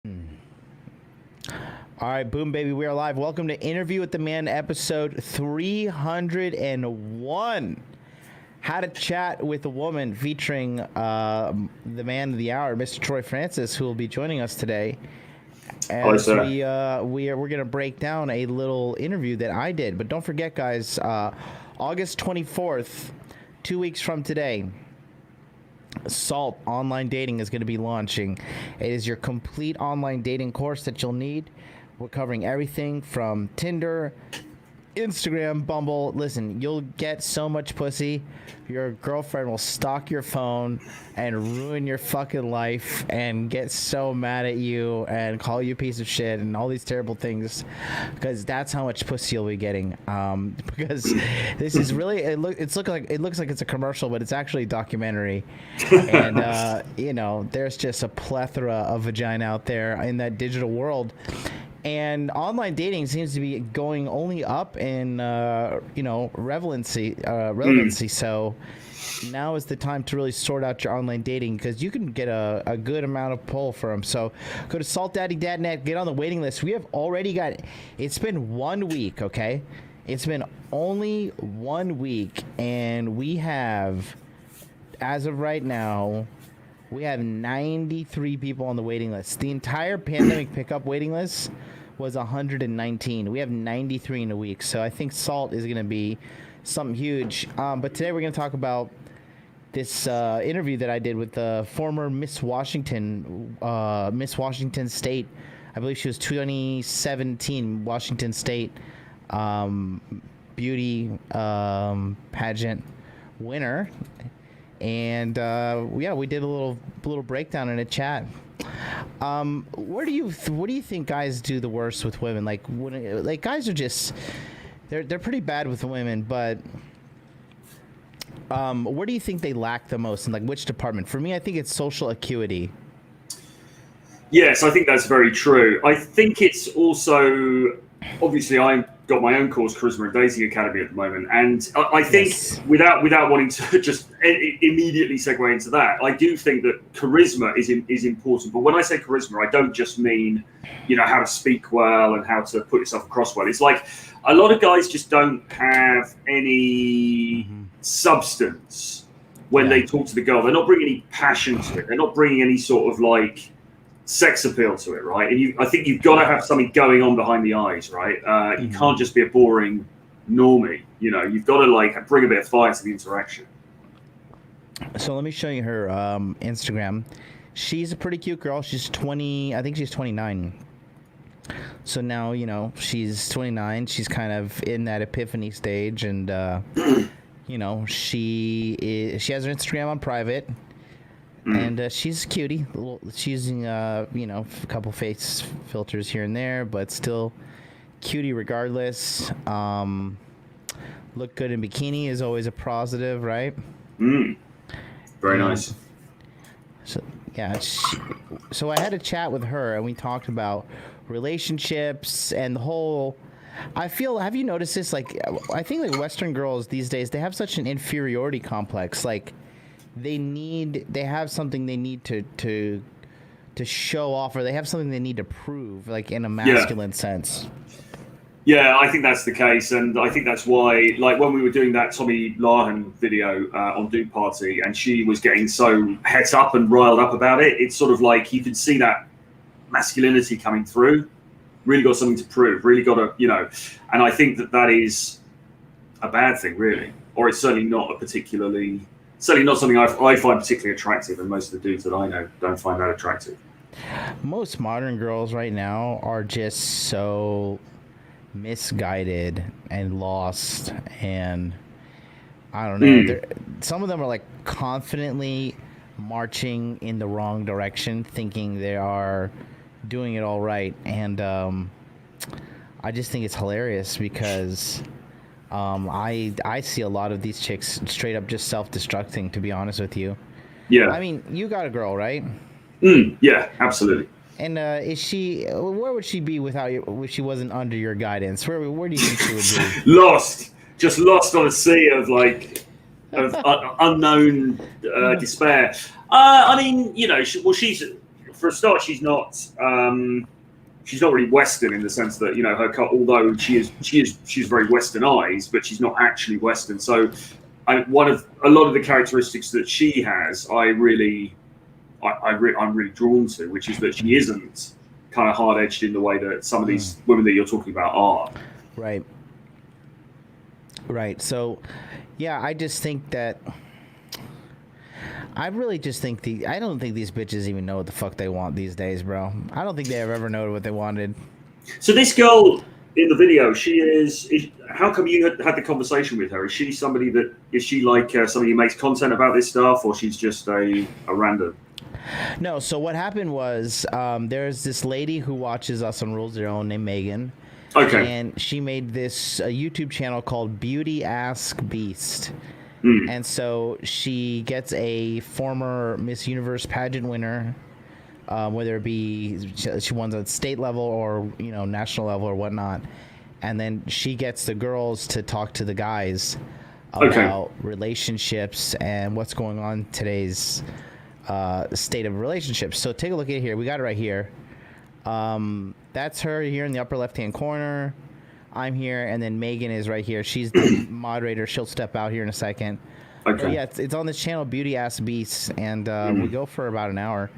All right, boom, baby, we are live. Welcome to Interview with the Man, episode 301. Had a chat with a woman featuring the man of the hour, Mr. Troy Francis, who will be joining us today. As we're gonna break down a little interview that I did. But don't forget, guys, August 24th, 2 weeks from today, Salt Online Dating is going to be launching. It is your complete online dating course that you'll need. We're covering everything from Tinder, Instagram, Bumble. Listen, you'll get so much pussy. Your girlfriend will stalk your phone and ruin your fucking life and get so mad at you and call you a piece of shit and all these terrible things, because that's how much pussy you'll be getting. Because this is really, it looks like it's a commercial, but it's actually a documentary. And there's just a plethora of vagina out there in that digital world. And online dating seems to be going only up in, relevancy. So now is the time to really sort out your online dating, because you can get a good amount of pull from them. So go to saltdaddy.net, get on the waiting list. We have already got, it's been 1 week, okay? It's been only 1 week, and we have, as of right now, we have 93 people on the waiting list. The entire pandemic pickup waiting list was 119. We have 93 in a week. So I think Salt is going to be something huge. But today we're going to talk about this interview that I did with the former Miss Washington State. I believe she was 2017 Washington State beauty pageant winner. And we did a little breakdown in a chat. What do you think guys do the worst with women? Like guys are just they're pretty bad with women, but where do you think they lack the most, and like which department? For me, I think it's social acuity. Yes, I think that's very true. I think it's also, obviously, I've got my own course, Charisma and Dating Academy, at the moment, and I think, yes, without wanting to just immediately segue into that, I do think that charisma is important. But when I say charisma, I don't just mean, how to speak well and how to put yourself across well. It's like a lot of guys just don't have any substance when they talk to the girl. They're not bringing any passion to it. They're not bringing any sort of like sex appeal to it, right? And I think you've got to have something going on behind the eyes, right? You can't just be a boring normie. You've got to like bring a bit of fire to the interaction. So let me show you her Instagram. She's a pretty cute girl. She's 20. I think she's 29. So now she's 29. She's kind of in that epiphany stage, and she has her Instagram on private. And she's a cutie. She's using, a couple face filters here and there, but still cutie regardless. Look good in bikini is always a positive, right? Very nice. So, yeah. So I had a chat with her, and we talked about relationships and the whole... have you noticed this? Like, I think like Western girls these days, they have such an inferiority complex. Like, they have something they need to show off, or they have something they need to prove, like in a masculine sense. Yeah, I think that's the case, and I think that's why, like when we were doing that Tommy Lahan video on Duke Party, and she was getting so het up and riled up about it, it's sort of like you could see that masculinity coming through. Really got something to prove. Really got to, and I think that is a bad thing, really, or it's certainly not certainly not something I find particularly attractive, and most of the dudes that I know don't find that attractive. Most modern girls right now are just so misguided and lost, and I don't know. Some of them are like confidently marching in the wrong direction, thinking they are doing it all right, and I just think it's hilarious because... I see a lot of these chicks straight up just self-destructing, to be honest with you. Yeah. I mean, you got a girl, right? Yeah, absolutely. And where would she be without you, if she wasn't under your guidance? Where do you think she would be? Just lost on a sea of unknown despair. I mean, she's for a start, she's not really Western in the sense that, you know, although she's very Westernized, but she's not actually Western. So a lot of the characteristics that she has, I'm really drawn to, which is that she isn't kind of hard-edged in the way that some of these women that you're talking about are. Right. So, yeah, I just think that. I really just think I don't think these bitches even know what the fuck they want these days, bro. I don't think they have ever known what they wanted. So this girl in the video, how come you had the conversation with her? Is she somebody like somebody who makes content about this stuff, or she's just a random? No, so what happened was there's this lady who watches us on Rules Their Own named Megan. Okay. And she made this YouTube channel called Beauty Ask Beast. And so she gets a former Miss Universe pageant winner, whether it be she won at state level or, you know, national level or whatnot. And then she gets the girls to talk to the guys about relationships and what's going on today's state of relationships. So take a look at it here. We got it right here. That's her here in the upper left-hand corner. I'm here, and then Megan is right here. She's the moderator. She'll step out here in a second. Okay. But yeah, it's on this channel, Beauty Ask Beasts, and we go for about an hour.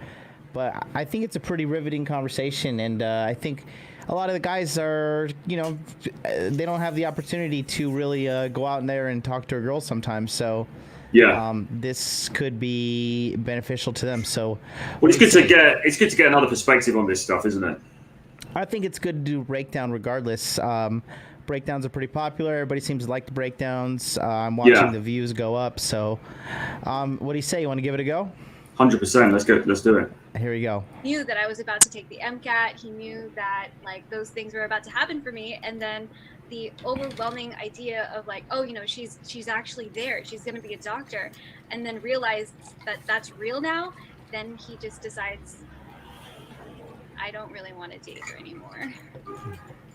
But I think it's a pretty riveting conversation, and I think a lot of the guys are, you know, they don't have the opportunity to really go out in there and talk to a girl sometimes. So this could be beneficial to them. So it's good to get another perspective on this stuff, isn't it? I think it's good to do breakdown regardless. Breakdowns are pretty popular. Everybody seems to like the breakdowns. I'm watching the views go up. So what do you say? You want to give it a go? 100%. Let's go. Let's do it. Here we go. He knew that I was about to take the MCAT. He knew that like those things were about to happen for me. And then the overwhelming idea of like, oh, you know, she's actually there. She's going to be a doctor. And then realized that that's real now. Then he just decides, I don't really want to date her anymore.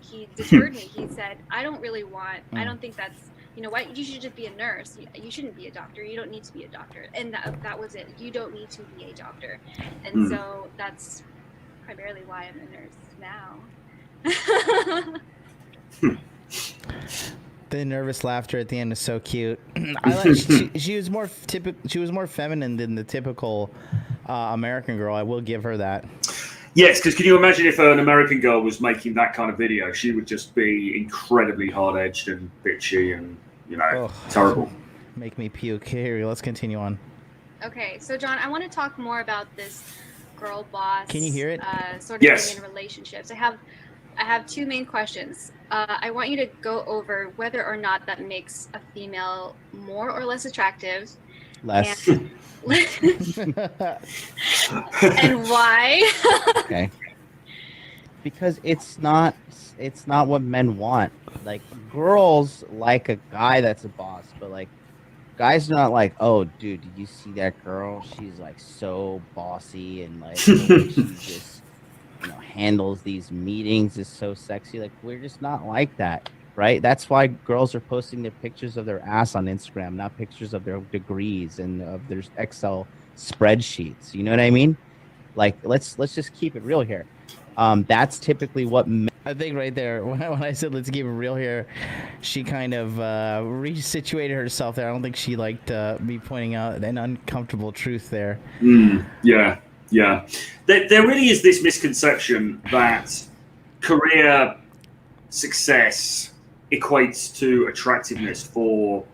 He deterred me. He said, I don't think that's, you know what, you should just be a nurse. You shouldn't be a doctor. You don't need to be a doctor. And that was it. You don't need to be a doctor. And so that's primarily why I'm a nurse now. The nervous laughter at the end is so cute. She was more feminine than the typical American girl. I will give her that. Yes, because can you imagine if an American girl was making that kind of video? She would just be incredibly hard-edged and bitchy and, you know, terrible. Make me puke. Here, let's continue on. Okay, so John, I want to talk more about this girl boss. Can you hear it? Sort of thing in relationships. I have two main questions. I want you to go over whether or not that makes a female more or less attractive. Less. And why? Okay. Because it's not what men want. Like, girls like a guy that's a boss, but like guys are not like, oh dude, did you see that girl? She's like so bossy and like she just, you know, handles these meetings is so sexy. Like, we're just not like that. Right? That's why girls are posting their pictures of their ass on Instagram, not pictures of their degrees and of their Excel spreadsheets. You know what I mean? Like, let's just keep it real here. That's typically what I think right there, when I said let's keep it real here, she kind of resituated herself there. I don't think she liked me pointing out an uncomfortable truth there. Yeah. There really is this misconception that career success equates to attractiveness for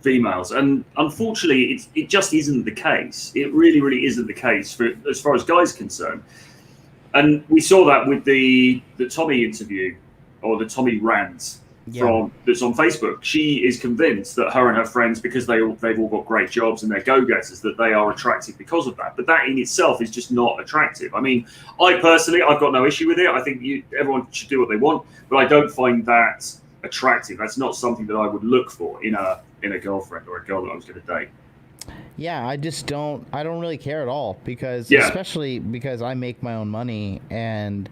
females, and unfortunately it just isn't the case. It really isn't the case as far as guys are concerned. And we saw that with the Tommy interview, or the Tommy rant that's on Facebook. She is convinced that her and her friends, because they've all got great jobs and they're go-getters, that they are attractive because of that. But that in itself is just not attractive. I mean, I've got no issue with it. I think everyone should do what they want, but I don't find that attractive. That's not something that I would look for in a girlfriend or a girl that I was going to date. Yeah, I don't really care at all, because especially because I make my own money, and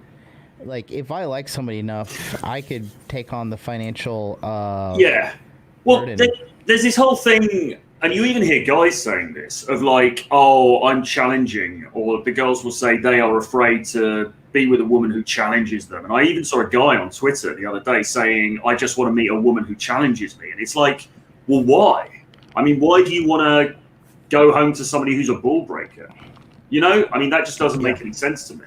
like, if I like somebody enough, I could take on the financial Well, there's this whole thing And you even hear guys saying this of like, oh, I'm challenging, or the girls will say they are afraid to be with a woman who challenges them. And I even saw a guy on Twitter the other day saying, I just want to meet a woman who challenges me. And it's like, well, why? I mean, why do you want to go home to somebody who's a ball breaker? You know, I mean, that just doesn't make any sense to me.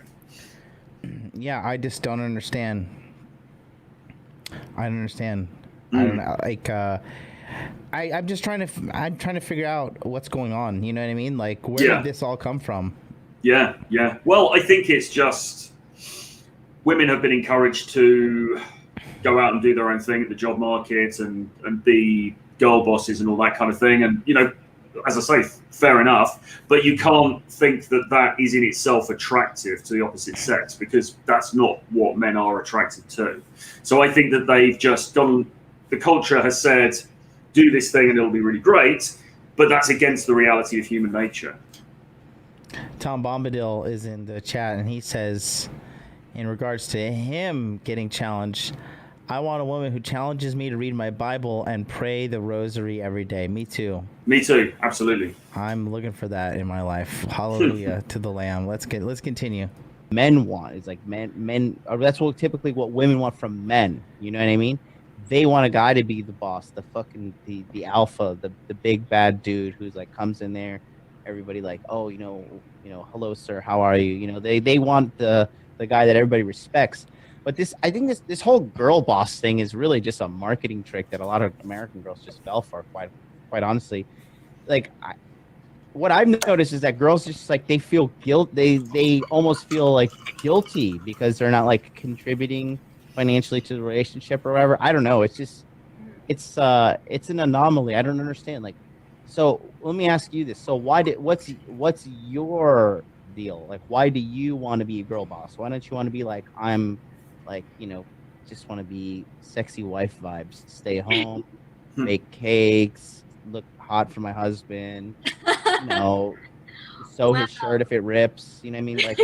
Yeah, I just don't understand. I don't understand. I don't know. Like, I'm just trying to figure out what's going on. You know what I mean? Like, where did this all come from? Yeah. Well, I think it's just women have been encouraged to go out and do their own thing at the job market and be girl bosses and all that kind of thing. And, you know, as I say, fair enough. But you can't think that that is in itself attractive to the opposite sex, because that's not what men are attracted to. So I think that they've just gone, the culture has said, do this thing and it'll be really great. But that's against the reality of human nature. Tom Bombadil is in the chat, and he says, in regards to him getting challenged, I want a woman who challenges me to read my Bible and pray the rosary every day. Me too. Me too. Absolutely. I'm looking for that in my life. Hallelujah to the Lamb. Let's continue. Men want is like men. That's what typically what women want from men. You know what I mean? They want a guy to be the boss, the fucking the alpha, the big bad dude who's like comes in there. Everybody like, oh, you know, hello sir, how are you? You know, they want the guy that everybody respects. But I think this whole girl boss thing is really just a marketing trick that a lot of American girls just fell for. Quite honestly, like what I've noticed is that girls just like they feel guilt. They almost feel like guilty because they're not like contributing financially to the relationship or whatever. I don't know. It's just it's an anomaly. I don't understand. Like, so let me ask you this. So what's your deal? Like, why do you want to be a girl boss? Why don't you want to be like, I'm like, you know, just want to be sexy wife vibes, stay home, bake cakes, look hot for my husband, you know, sew his shirt if it rips, you know what I mean? Like,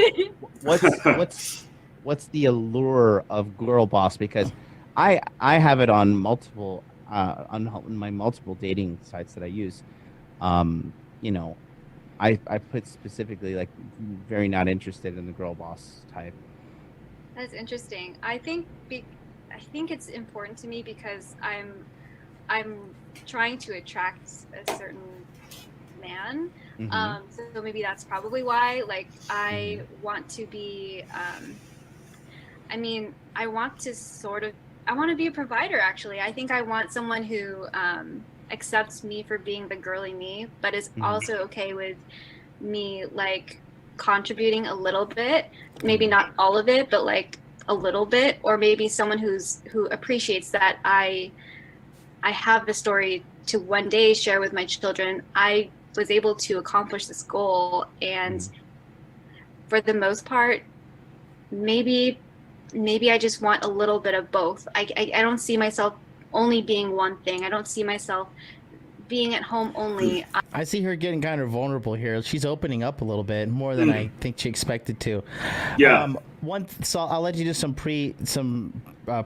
what's the allure of girl boss? Because I have it on multiple on my multiple dating sites that I use. You know, I put specifically like very not interested in the girl boss type. That's interesting. I think it's important to me because I'm trying to attract a certain man. So maybe that's probably why. Like, I want to be. I mean, I want to be a provider. Actually, I think I want someone who accepts me for being the girly me, but is also okay with me like contributing a little bit, maybe not all of it, but like a little bit, or maybe someone who appreciates that I have the story to one day share with my children. I was able to accomplish this goal, and for the most part, maybe I just want a little bit of both. I don't see myself only being one thing. I don't see myself being at home only. I see her getting kind of vulnerable here. She's opening up a little bit more than I think she expected to. Yeah. So I'll let you do some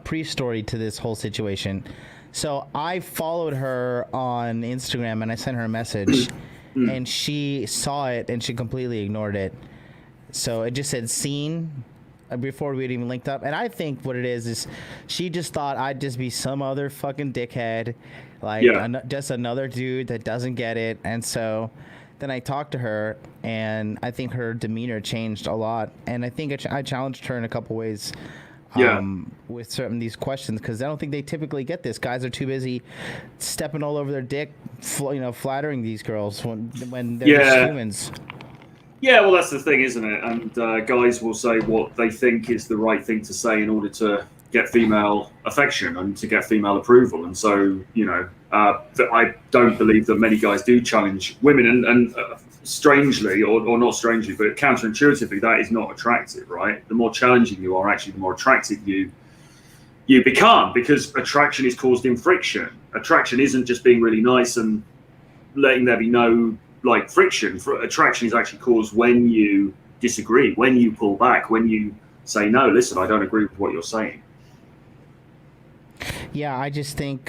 pre-story to this whole situation. So I followed her on Instagram and I sent her a message, and she saw it and she completely ignored it. So it just said seen before we'd even linked up. And I think what it is she just thought I'd just be some other fucking dickhead, like just another dude that doesn't get it. And so then I talked to her, and I think her demeanor changed a lot. And I think I challenged her in a couple ways with certain these questions, because I don't think they typically get this. Guys are too busy stepping all over their dick, flattering these girls when they're just humans. Yeah, well, that's the thing, isn't it? And guys will say what they think is the right thing to say in order to get female affection and to get female approval. And so, I don't believe that many guys do challenge women. And strangely, or not strangely, but counterintuitively, that is not attractive, right? The more challenging you are, actually, the more attractive you become, because attraction is caused in friction. Attraction isn't just being really nice and letting there be no like friction. Attraction is actually caused when you disagree, when you pull back, when you say, no, listen, I don't agree with what you're saying. Yeah, I just think,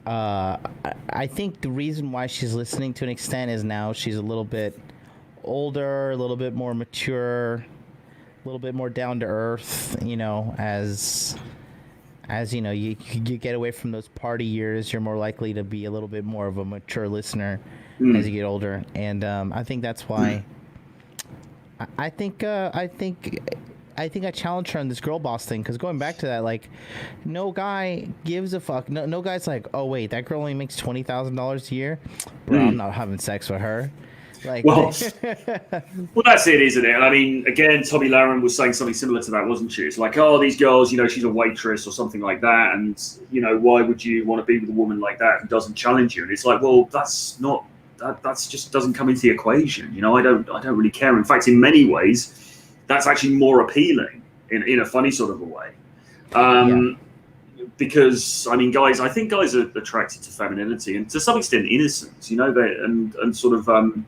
I think the reason why she's listening to an extent is now she's a little bit older, a little bit more mature, a little bit more down to earth. You know, as you know, you get away from those party years, you're more likely to be a little bit more of a mature listener as you get older, and I think that's why. I think I challenged her on this girl boss thing, because going back to that, like, no guy gives a fuck. No guy's like, oh wait, that girl only makes $20,000 a year, bro. I'm not having sex with her. Like, well, that's it, isn't it? And I mean, again, Tommy Lahren was saying something similar to that, wasn't she? It's like, oh, these girls, you know, she's a waitress or something like that, and you know, why would you want to be with a woman like that who doesn't challenge you? And it's like, well, that's not. That's just doesn't come into the equation. You know, I don't really care. In fact, in many ways, that's actually more appealing in a funny sort of a way. Because I mean, guys, I think guys are attracted to femininity and to some extent innocence. You know, and sort of and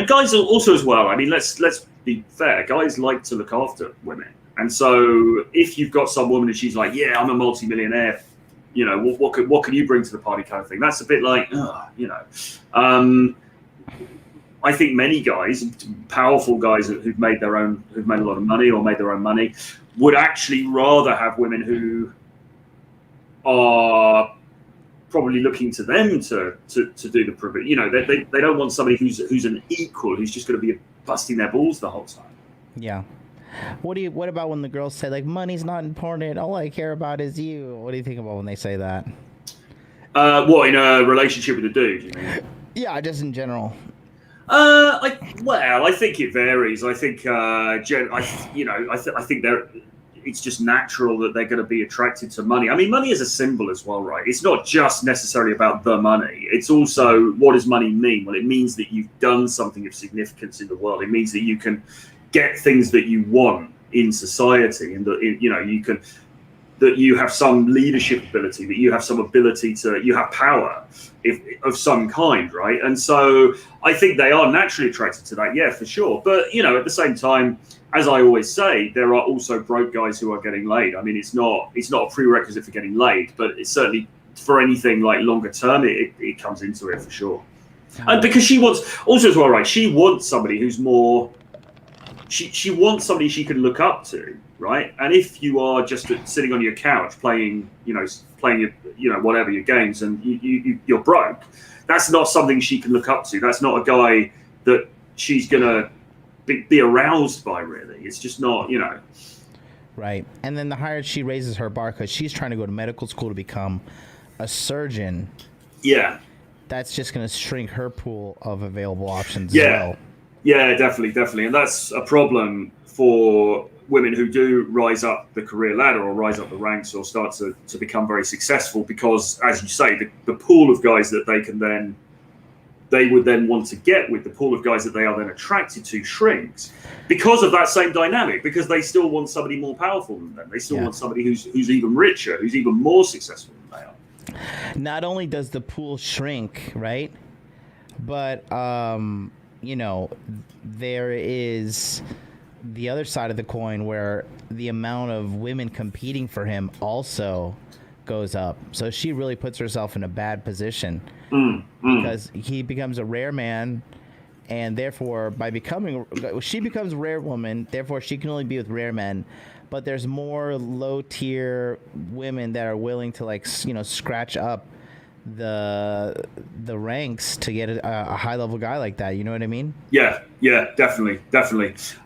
guys are also as well. I mean, let's be fair. Guys like to look after women, and so if you've got some woman and she's like, yeah, I'm a multi-millionaire. You know, what can you bring to the party kind of thing? That's a bit like, you know. I think many guys, powerful guys who've made a lot of money or made their own money, would actually rather have women who are probably looking to them to do the privilege. You know, they don't want somebody who's an equal, who's just going to be busting their balls the whole time. Yeah. What about when the girls say, like, money's not important, all I care about is you? What do you think about when they say that? What, in a relationship with a dude, you mean? Yeah, just in general. I think it varies. I think I think it's just natural that they're going to be attracted to money. I mean, money is a symbol as well, right? It's not just necessarily about the money. It's also, what does money mean? Well, it means that you've done something of significance in the world. It means that you can get things that you want in society, and that that you have some leadership ability, that you have some ability you have power of some kind, right? And so I think they are naturally attracted to that, yeah, for sure. But you know, at the same time, as I always say, there are also broke guys who are getting laid. I mean, it's not a prerequisite for getting laid, but it's certainly for anything like longer term, it comes into it for sure. And because she wants also as well, right? She wants somebody who's more. She wants somebody she can look up to, right? And if you are just sitting on your couch playing your, whatever your games, and you're broke, that's not something she can look up to. That's not a guy that she's gonna be aroused by, really. It's just not, you know. Right. And then the higher she raises her bar, because she's trying to go to medical school to become a surgeon. Yeah. That's just going to shrink her pool of available options as well. Yeah, definitely. And that's a problem for women who do rise up the career ladder or rise up the ranks or start to become very successful, because, as you say, the pool of guys that they would then want to get with, the pool of guys that they are then attracted to, shrinks because of that same dynamic, because they still want somebody more powerful than them. They still want somebody who's even richer, who's even more successful than they are. Not only does the pool shrink, right? But, there is the other side of the coin where the amount of women competing for him also goes up. So she really puts herself in a bad position because he becomes a rare man, and therefore she becomes a rare woman, therefore she can only be with rare men. But there's more low tier women that are willing to scratch up the ranks to get a high level guy like that. You know what I mean? Yeah, definitely.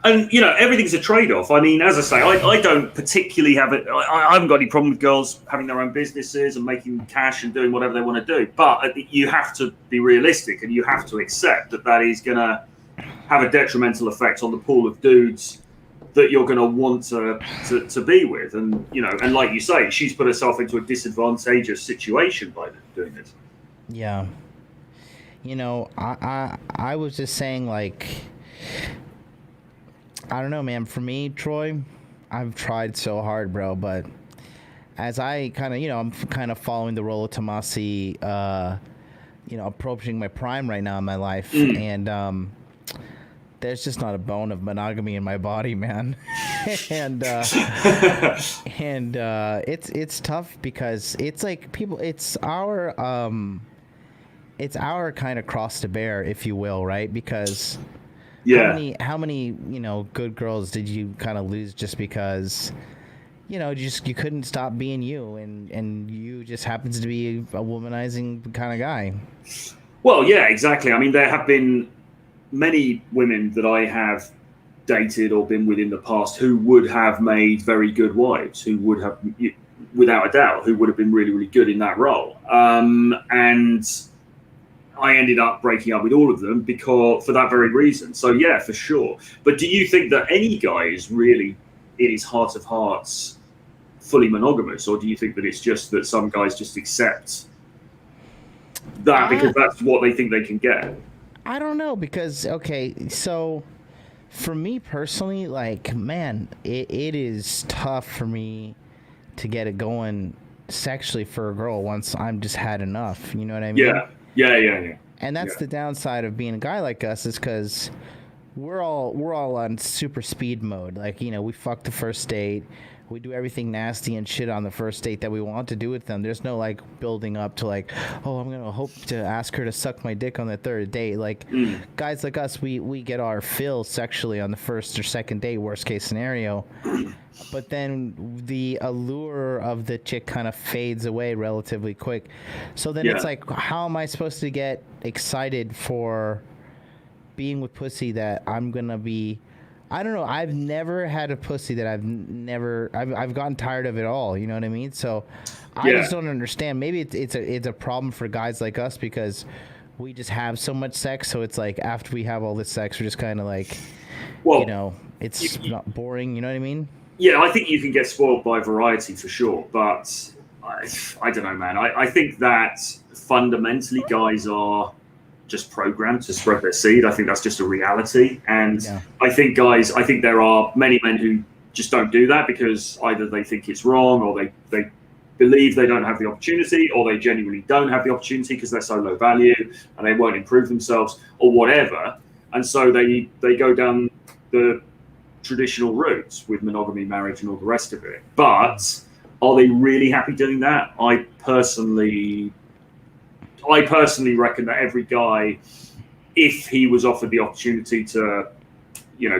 And everything's a trade-off. I mean, as I say, I don't particularly have it. I haven't got any problem with girls having their own businesses and making cash and doing whatever they want to do. But you have to be realistic, and you have to accept that is going to have a detrimental effect on the pool of dudes that you're going to want to be with. And and like you say, she's put herself into a disadvantageous situation by doing this. Yeah. I was just saying, I don't know, man. For me, Troy, I've tried so hard, bro. But as I kind of, I'm kind of following the role of Tomasi, approaching my prime right now in my life. And there's just not a bone of monogamy in my body, man. and it's tough because it's like it's our kind of cross to bear, if you will, right? Because how many good girls did you kind of lose just because you couldn't stop being you, and you just happens to be a womanizing kind of guy. Well, yeah, exactly. I mean, there have been many women that I have dated or been with in the past who would have made very good wives, who would have, without a doubt, who would have been really, really good in that role. And I ended up breaking up with all of them for that very reason. So yeah, for sure. But do you think that any guy is really, in his heart of hearts, fully monogamous, or do you think that it's just that some guys just accept that because that's what they think they can get? I don't know, because so for me personally, like, man, it is tough for me to get it going sexually for a girl once I'm just had enough. You know what I mean? Yeah. And that's the downside of being a guy like us, is because we're all on super speed mode. Like, we fuck the first date. We do everything nasty and shit on the first date that we want to do with them. There's no like building up to like, oh, I'm gonna hope to ask her to suck my dick on the third date. Like guys like us, we get our fill sexually on the first or second date, worst case scenario. But then the allure of the chick kind of fades away relatively quick. So then it's like, how am I supposed to get excited for being with pussy that I'm gonna be? I don't know. I've never had a pussy that I've gotten tired of it all. You know what I mean? So I just don't understand. Maybe it's a problem for guys like us because we just have so much sex. So it's like after we have all this sex, we're just kind of like, it's not boring. You know what I mean? Yeah, I think you can get spoiled by variety for sure. But I don't know, man. I think that fundamentally guys are just programmed to spread their seed. I think that's just a reality. And I think there are many men who just don't do that because either they think it's wrong, or they believe they don't have the opportunity, or they genuinely don't have the opportunity because they're so low value and they won't improve themselves or whatever. And so they go down the traditional routes with monogamy, marriage, and all the rest of it. But are they really happy doing that? I personally reckon that every guy, if he was offered the opportunity to,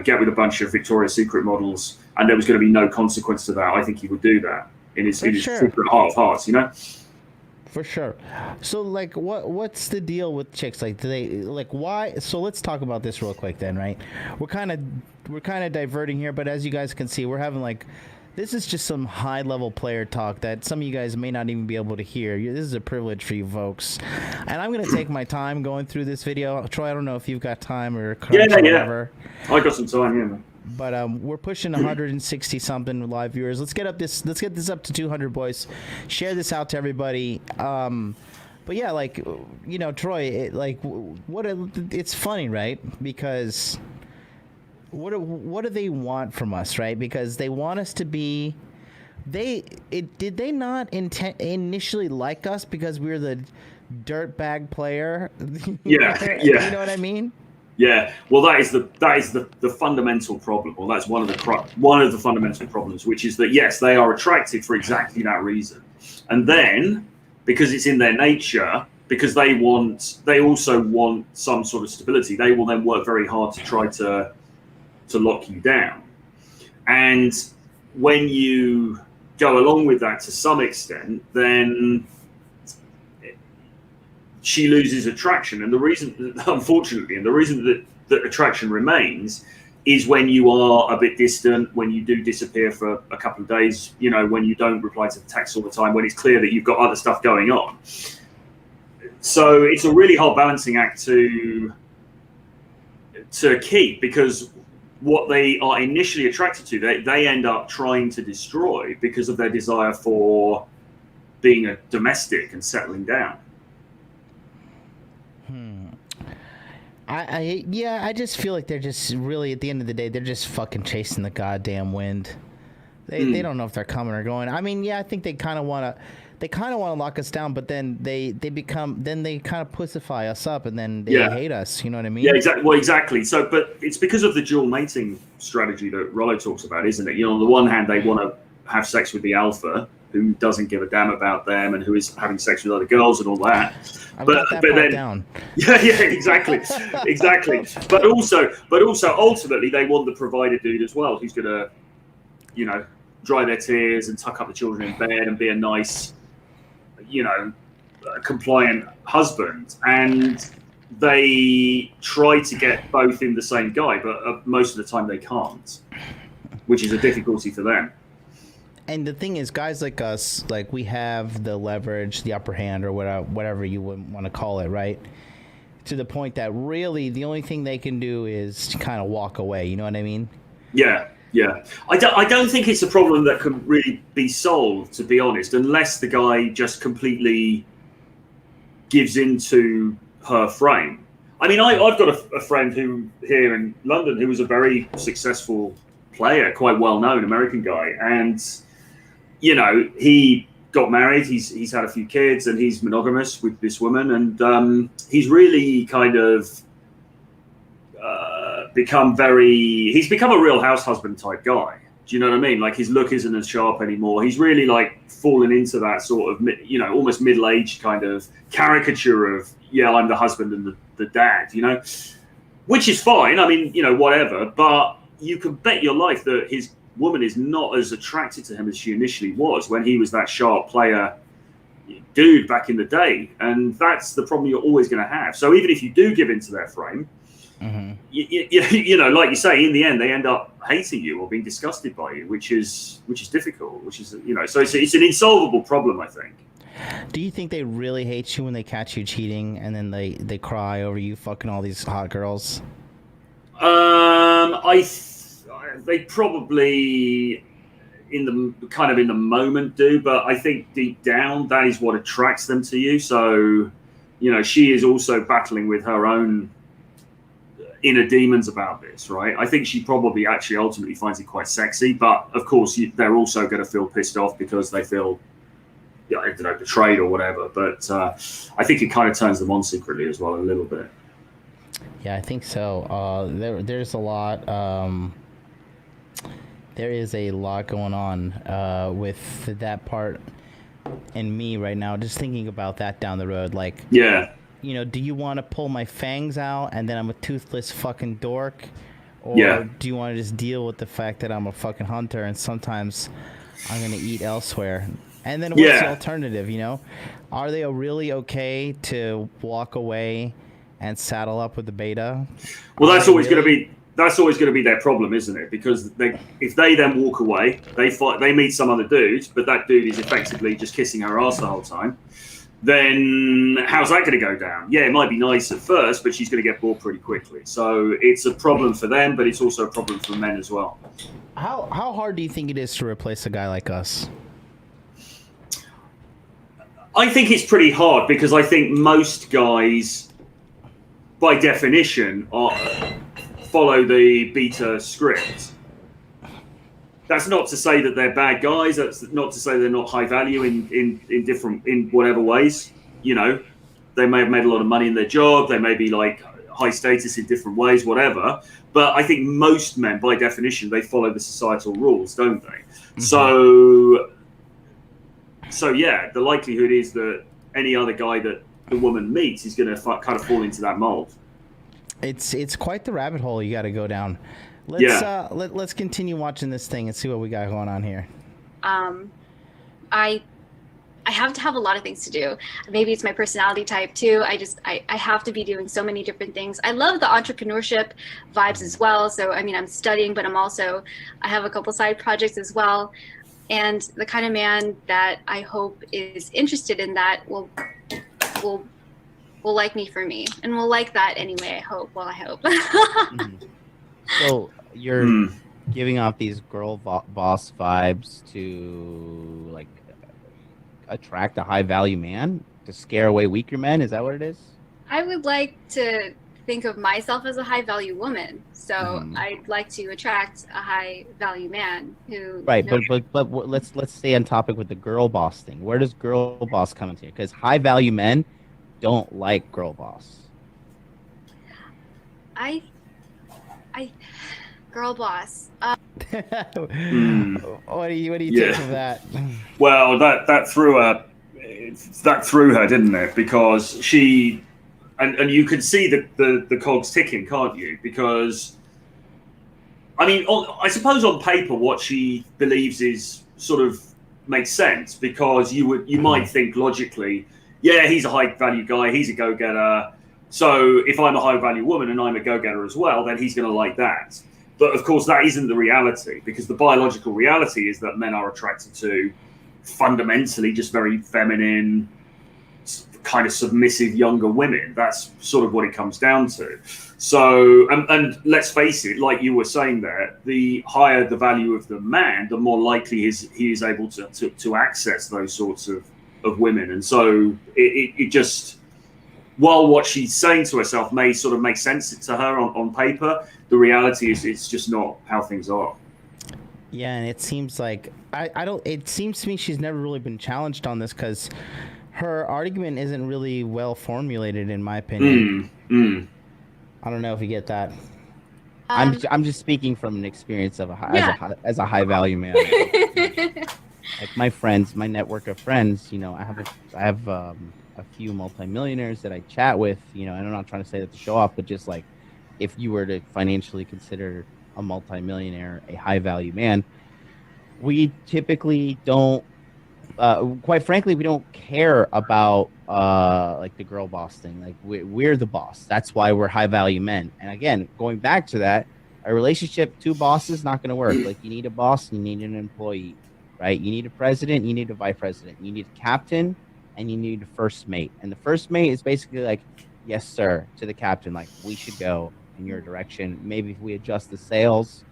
get with a bunch of Victoria's Secret models and there was going to be no consequence to that, I think he would do that in his secret heart of hearts, For sure. So, like, what's the deal with chicks? Like, do they why? So let's talk about this real quick, then, right? We're kind of diverting here, but as you guys can see, we're having this is just some high-level player talk that some of you guys may not even be able to hear. This is a privilege for you folks. And I'm going to take my time going through this video. Troy, I don't know if you've got time or whatever. I got some time, man. But we're pushing 160-something live viewers. Let's get this up to 200, boys. Share this out to everybody. But yeah, Troy, it's funny, right? Because what do they want from us, right? Because they want us to be. Did they not initially like us because we were the dirtbag player? Yeah. You know what I mean? Yeah. Well, that is the fundamental problem. Well, that's one of the fundamental problems, which is that yes, they are attracted for exactly that reason, and then because it's in their nature, because they also want some sort of stability, they will then work very hard to try to lock you down. And when you go along with that to some extent, then she loses attraction. And the reason that attraction remains is when you are a bit distant, when you do disappear for a couple of days, when you don't reply to the text all the time, when it's clear that you've got other stuff going on. So it's a really hard balancing act to keep, because what they are initially attracted to, they end up trying to destroy because of their desire for being a domestic and settling down. I just feel like they're just really, at the end of the day, they're just fucking chasing the goddamn wind. They don't know if they're coming or going. I mean, yeah, I think they kind of want to. they kind of want to lock us down, but then they kind of pussify us up, and then they Yeah. hate us. You know what I mean? Yeah, exactly. Well, exactly. So, but it's because of the dual mating strategy that Rollo talks about, isn't it? You know, on the one hand, they want to have sex with the alpha, who doesn't give a damn about them and who is having sex with other girls and all that. I've but got that but part then down. yeah, exactly. But also ultimately they want the provider dude as well, who's gonna, you know, dry their tears and tuck up the children in bed and be a nice, you know, compliant husband. And they try to get both in the same guy, but most of the time they can't, which is a difficulty for them. And the thing is, guys like us, like we have the leverage, the upper hand, or whatever you would want to call it, right? To the point that really the only thing they can do is kind of walk away. You know what I mean? Yeah. I don't think it's a problem that can really be solved, to be honest, unless the guy just completely gives into her frame. I mean, I've got a friend who here in London who was a very successful player, quite well known American guy, and you know, he got married. He's had a few kids, and he's monogamous with this woman, and he's really kind of he's become a real house husband type guy. Do you know what I mean? Like his look isn't as sharp anymore. He's really like fallen into that sort of, you know, almost middle-aged kind of caricature of, yeah, I'm the husband and the dad, you know, which is fine. I mean, you know, whatever, but you can bet your life that his woman is not as attracted to him as she initially was when he was that sharp player dude back in the day. And that's the problem you're always going to have. So even if you do give into their frame, Mm-hmm. you know, like you say, in the end, they end up hating you or being disgusted by you, which is difficult, which is, you know, so it's an insolvable problem, I think. Do you think they really hate you when they catch you cheating and then they cry over you fucking all these hot girls? They probably in the moment do, but I think deep down that is what attracts them to you. So, you know, she is also battling with her own inner demons about this, right? I think she probably actually ultimately finds it quite sexy, but of course they're also going to feel pissed off because they feel, I don't know, betrayed or whatever. But I think it kind of turns them on secretly as well a little bit. Yeah, I think so. There's a lot. There is a lot going on with that part in me right now. Just thinking about that down the road, like yeah. You know, do you want to pull my fangs out and then I'm a toothless fucking dork? Or do you want to just deal with the fact that I'm a fucking hunter and sometimes I'm going to eat elsewhere? And then what's the alternative, you know? Are they really okay to walk away and saddle up with the beta? Well, that's always going to be their problem, isn't it? Because if they then walk away, they meet some other dude, but that dude is effectively just kissing her ass the whole time. Then how's that going to go down? Yeah, it might be nice at first, but she's going to get bored pretty quickly. So it's a problem for them, but it's also a problem for men as well. How hard do you think it is to replace a guy like us? I think it's pretty hard because I think most guys, by definition, follow the beta script. That's not to say that they're bad guys. That's not to say they're not high value in whatever ways. You know, they may have made a lot of money in their job. They may be like high status in different ways, whatever. But I think most men, by definition, they follow the societal rules, don't they? Mm-hmm. So yeah, the likelihood is that any other guy that the woman meets is going to kind of fall into that mold. It's quite the rabbit hole you got to go down. Let's continue watching this thing and see what we got going on here. I have to have a lot of things to do. Maybe it's my personality type too. I have to be doing so many different things. I love the entrepreneurship vibes as well. So I mean, I'm studying, but I have a couple side projects as well. And the kind of man that I hope is interested in that will like me for me, and will like that anyway. I hope. Well, I hope. So you're giving off these girl boss vibes to like attract a high value man to scare away weaker men. Is that what it is? I would like to think of myself as a high value woman. So I'd like to attract a high value man who. Right, but let's stay on topic with the girl boss thing. Where does girl boss come into it? Because high value men don't like girl boss. I girl boss. What do you think of that? Well, that threw her, didn't it? Because she, and you could see the cogs ticking, can't you? Because, I mean, I suppose on paper what she believes is sort of makes sense, because you might think logically, yeah, he's a high value guy, he's a go getter. So if I'm a high value woman and I'm a go getter as well, then he's going to like that. But of course, that isn't the reality, because the biological reality is that men are attracted to fundamentally just very feminine, kind of submissive younger women. That's sort of what it comes down to. So, and let's face it, like you were saying there, the higher the value of the man, the more likely he is able to access those sorts of women. And so it just, while what she's saying to herself may sort of make sense to her on paper, the reality is it's just not how things are. Yeah, and it seems like it seems to me she's never really been challenged on this, because her argument isn't really well formulated, in my opinion. I don't know if you get that. I'm just speaking from an experience of as a high value man. Like my friends, my network of friends, I have a few multimillionaires that I chat with, and I'm not trying to say that to show off, but just like, if you were to financially consider a multimillionaire a high value man, we typically don't, quite frankly, we don't care about like the girl boss thing. Like we're the boss. That's why we're high value men. And again, going back to that, a relationship, two bosses, not going to work. Like you need a boss and you need an employee, right? You need a president, you need a vice president, you need a captain, and you need a first mate. And the first mate is basically like, yes, sir, to the captain. Like, we should go in your direction. Maybe if we adjust the sails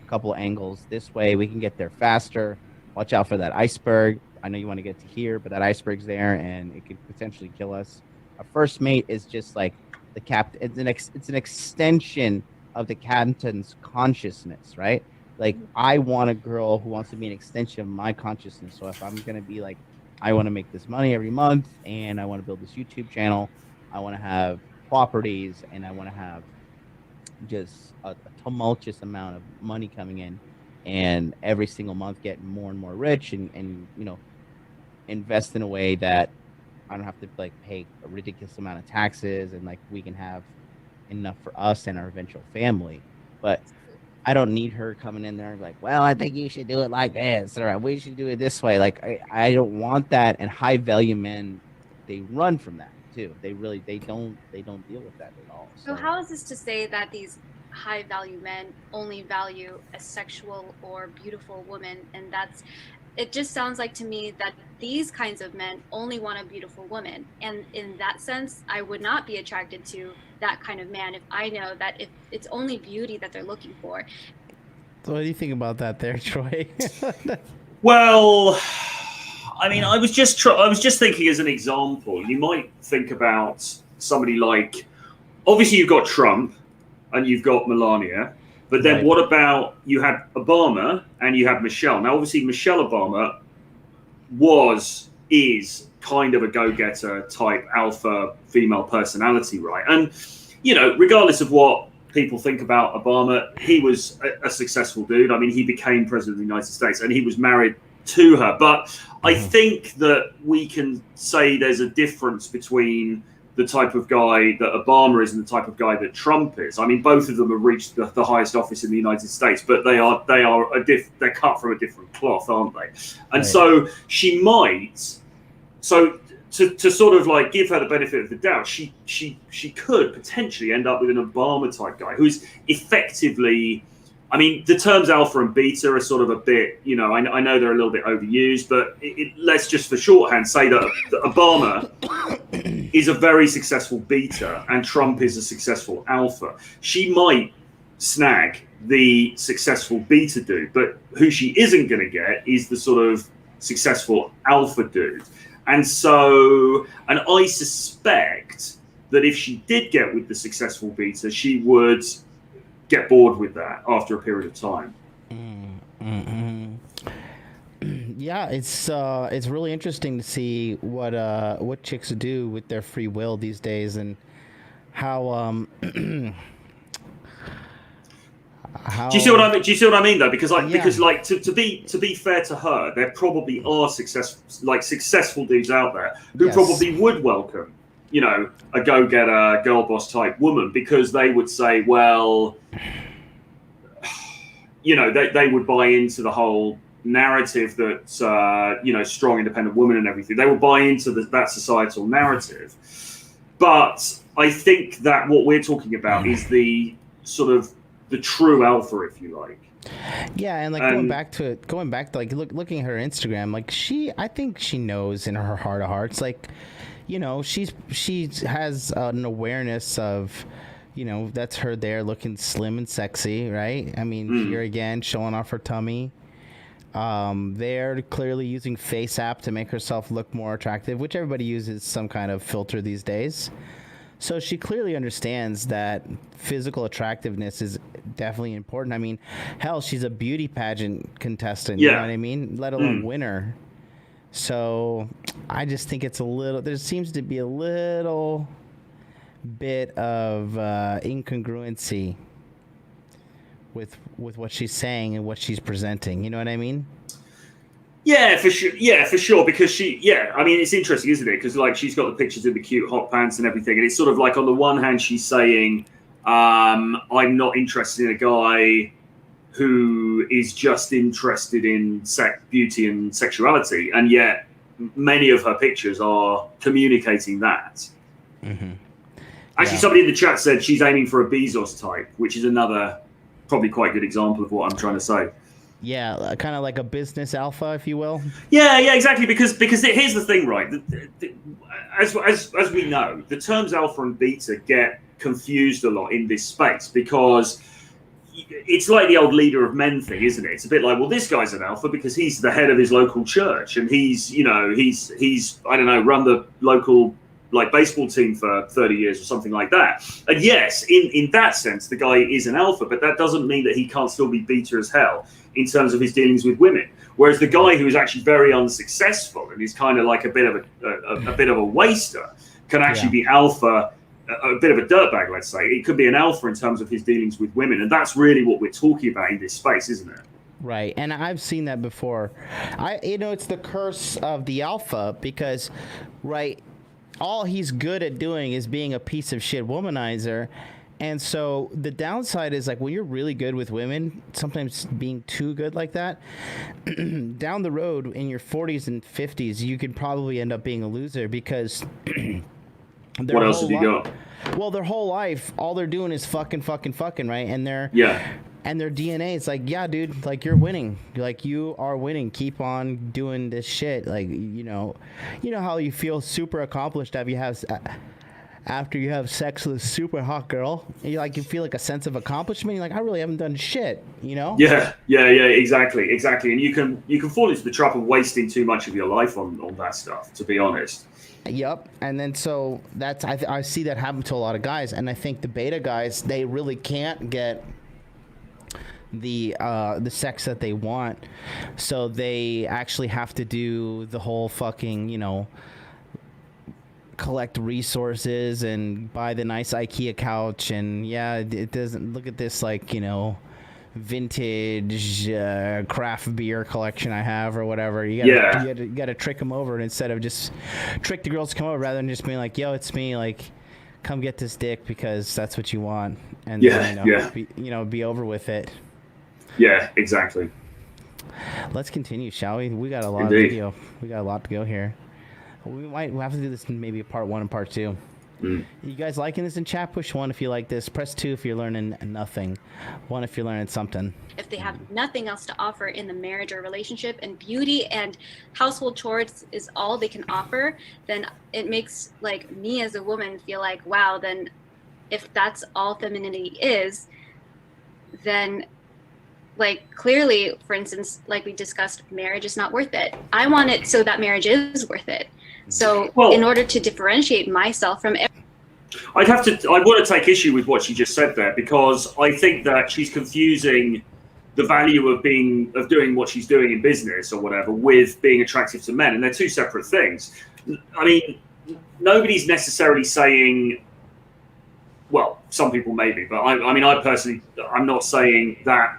a couple angles this way, we can get there faster. Watch out for that iceberg. I know you want to get to here, but that iceberg's there and it could potentially kill us. A first mate is just like the captain. It's an extension of the captain's consciousness, right? Like, I want a girl who wants to be an extension of my consciousness. So if I'm going to be like, I want to make this money every month and I want to build this YouTube channel, I want to have properties, and I want to have just a tumultuous amount of money coming in, and every single month getting more and more rich, and invest in a way that I don't have to like pay a ridiculous amount of taxes, and like we can have enough for us and our eventual family. But I don't need her coming in there and like, well, I think you should do it like this, or we should do it this way. Like I don't want that. And high value men, they run from that too. They don't deal with that at all. So how is this to say that these high value men only value a sexual or beautiful woman? And it just sounds like to me that these kinds of men only want a beautiful woman. And in that sense, I would not be attracted to that kind of man if I know that if it's only beauty that they're looking for. So what do you think about that there, Troy? Well, I mean, I was just thinking as an example, you might think about somebody like, obviously you've got Trump and you've got Melania, but then Right. What about, you had Obama and you had Michelle. Now, obviously Michelle Obama is kind of a go-getter type alpha female personality, right? And, regardless of what people think about Obama, he was a successful dude. I mean, he became president of the United States and he was married to her. But I think that we can say there's a difference between the type of guy that Obama is and the type of guy that Trump is. I mean, both of them have reached the highest office in the United States, but they're cut from a different cloth, aren't they? And Right. so she might, to sort of like give her the benefit of the doubt, she could potentially end up with an Obama type guy who's effectively, I mean, the terms alpha and beta are sort of a bit, I know they're a little bit overused, but let's just for shorthand say that Obama is a very successful beta and Trump is a successful alpha. She might snag the successful beta dude, but who she isn't going to get is the sort of successful alpha dude. And I suspect that if she did get with the successful beta, she would get bored with that after a period of time. Yeah, it's really interesting to see what chicks do with their free will these days, and how how. Do you see what I mean? Do you see what I mean though? Because to be fair to her, there probably are successful dudes out there who probably would welcome, you know, a go-getter, girl boss type woman, because they would say, well, you know, they would buy into the whole narrative that you know, strong independent woman and everything. They would buy into that societal narrative. Like I think that what we're talking about is the sort of the true alpha, if you like. Yeah, and like going back to like looking at her Instagram, like I think she knows in her heart of hearts, like, you know, she has an awareness of, you know, that's her there looking slim and sexy, right? I mean, here again, showing off her tummy. They're clearly using Face App to make herself look more attractive, which everybody uses some kind of filter these days. So she clearly understands that physical attractiveness is definitely important. I mean, hell, she's a beauty pageant contestant, you know what I mean? Let alone winner. So I just think there seems to be a little bit of incongruency with what she's saying and what she's presenting. You know what I mean? Yeah, for sure. Yeah, for sure. Because I mean, it's interesting, isn't it? Because like she's got the pictures in the cute hot pants and everything, and it's sort of like on the one hand she's saying, I'm not interested in a guy who is just interested in beauty and sexuality, and yet many of her pictures are communicating that. Actually, somebody in the chat said she's aiming for a Bezos type, which is another probably quite good example of what I'm trying to say. Yeah, kind of like a business alpha, if you will. Yeah, exactly. Because here's the thing, right? As we know, the terms alpha and beta get confused a lot in this space, because it's like the old leader of men thing, isn't it? It's a bit like, well, this guy's an alpha because he's the head of his local church, and he's I don't know, run the local like baseball team for 30 years or something like that. And yes, in that sense, the guy is an alpha, but that doesn't mean that he can't still be beta as hell in terms of his dealings with women. Whereas the guy who is actually very unsuccessful and is kind of like a bit of a waster can actually be alpha, a bit of a dirtbag, let's say. It could be an alpha in terms of his dealings with women. And that's really what we're talking about in this space, isn't it? Right, and I've seen that before. It's the curse of the alpha, because, right, all he's good at doing is being a piece of shit womanizer. And so the downside is, like, when you're really good with women, sometimes being too good like that, down the road in your 40s and 50s, you could probably end up being a loser, because what else have you got? Well, their whole life, all they're doing is fucking, right? And their DNA is like, yeah, dude, like, you're winning. Like, you are winning. Keep on doing this shit. Like, you know how you feel super accomplished after you have sex with a super hot girl, and you feel like a sense of accomplishment. You're like, I really haven't done shit, you know? Yeah, exactly. And you can fall into the trap of wasting too much of your life on that stuff, to be honest. Yep. And then so that's I see that happen to a lot of guys, and I think the beta guys, they really can't get the sex that they want, so they actually have to do the whole fucking, you know, collect resources and buy the nice IKEA couch, and it doesn't look at this, like, you know, vintage craft beer collection I have or whatever. You gotta trick them over, and instead of just trick the girls to come over, rather than just being like, yo, it's me, like, come get this dick because that's what you want, and be over with it. Yeah, exactly. Let's continue, shall we? We got a lot of video. We got a lot to go here. We'll have to do this in maybe part 1 and part 2. You guys liking this in chat? Push 1 if you like this. Press 2 if you're learning nothing. 1 if you're learning something. If they have nothing else to offer in the marriage or relationship, and beauty and household chores is all they can offer, then it makes, like, me as a woman feel like, wow, then if that's all femininity is, then, like, clearly, for instance, like we discussed, marriage is not worth it. I want it so that marriage is worth it. So in order to differentiate myself from I want to take issue with what she just said there, because I think that she's confusing the value of doing what she's doing in business or whatever with being attractive to men, and they're two separate things. I mean, nobody's necessarily saying, well, some people maybe, but I personally, I'm not saying that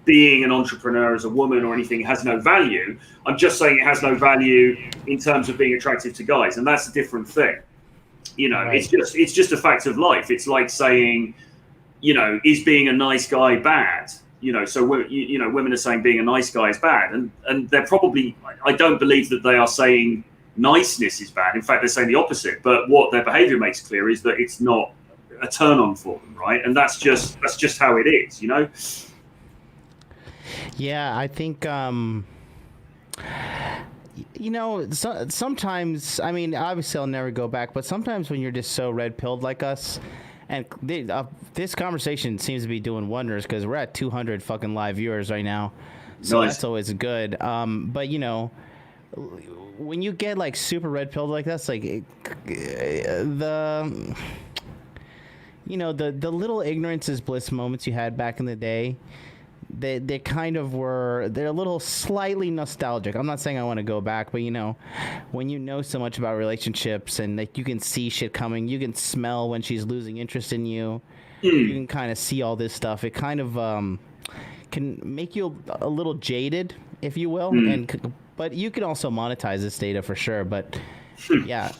being an entrepreneur as a woman or anything has no value. I'm just saying it has no value in terms of being attractive to guys, and that's a different thing. Right. It's just a fact of life. It's like saying, is being a nice guy bad? So women are saying being a nice guy is bad, and they're probably, I don't believe that they are saying niceness is bad. In fact, they're saying the opposite. But what their behavior makes clear is that it's not a turn on for them, right? And that's just how it is, Yeah, I think sometimes, I mean, obviously I'll never go back, but sometimes when you're just so red-pilled like us, and this conversation seems to be doing wonders because we're at 200 fucking live viewers right now, so nice. That's always good. But when you get like super red-pilled like that's like the little ignorance is bliss moments you had back in the day. They kind of were, they're a little slightly nostalgic. I'm not saying I want to go back, but when you know so much about relationships and like you can see shit coming, you can smell when she's losing interest in you. You can kind of see all this stuff. It kind of can make you a little jaded, if you will. But you can also monetize this data for sure. But yeah,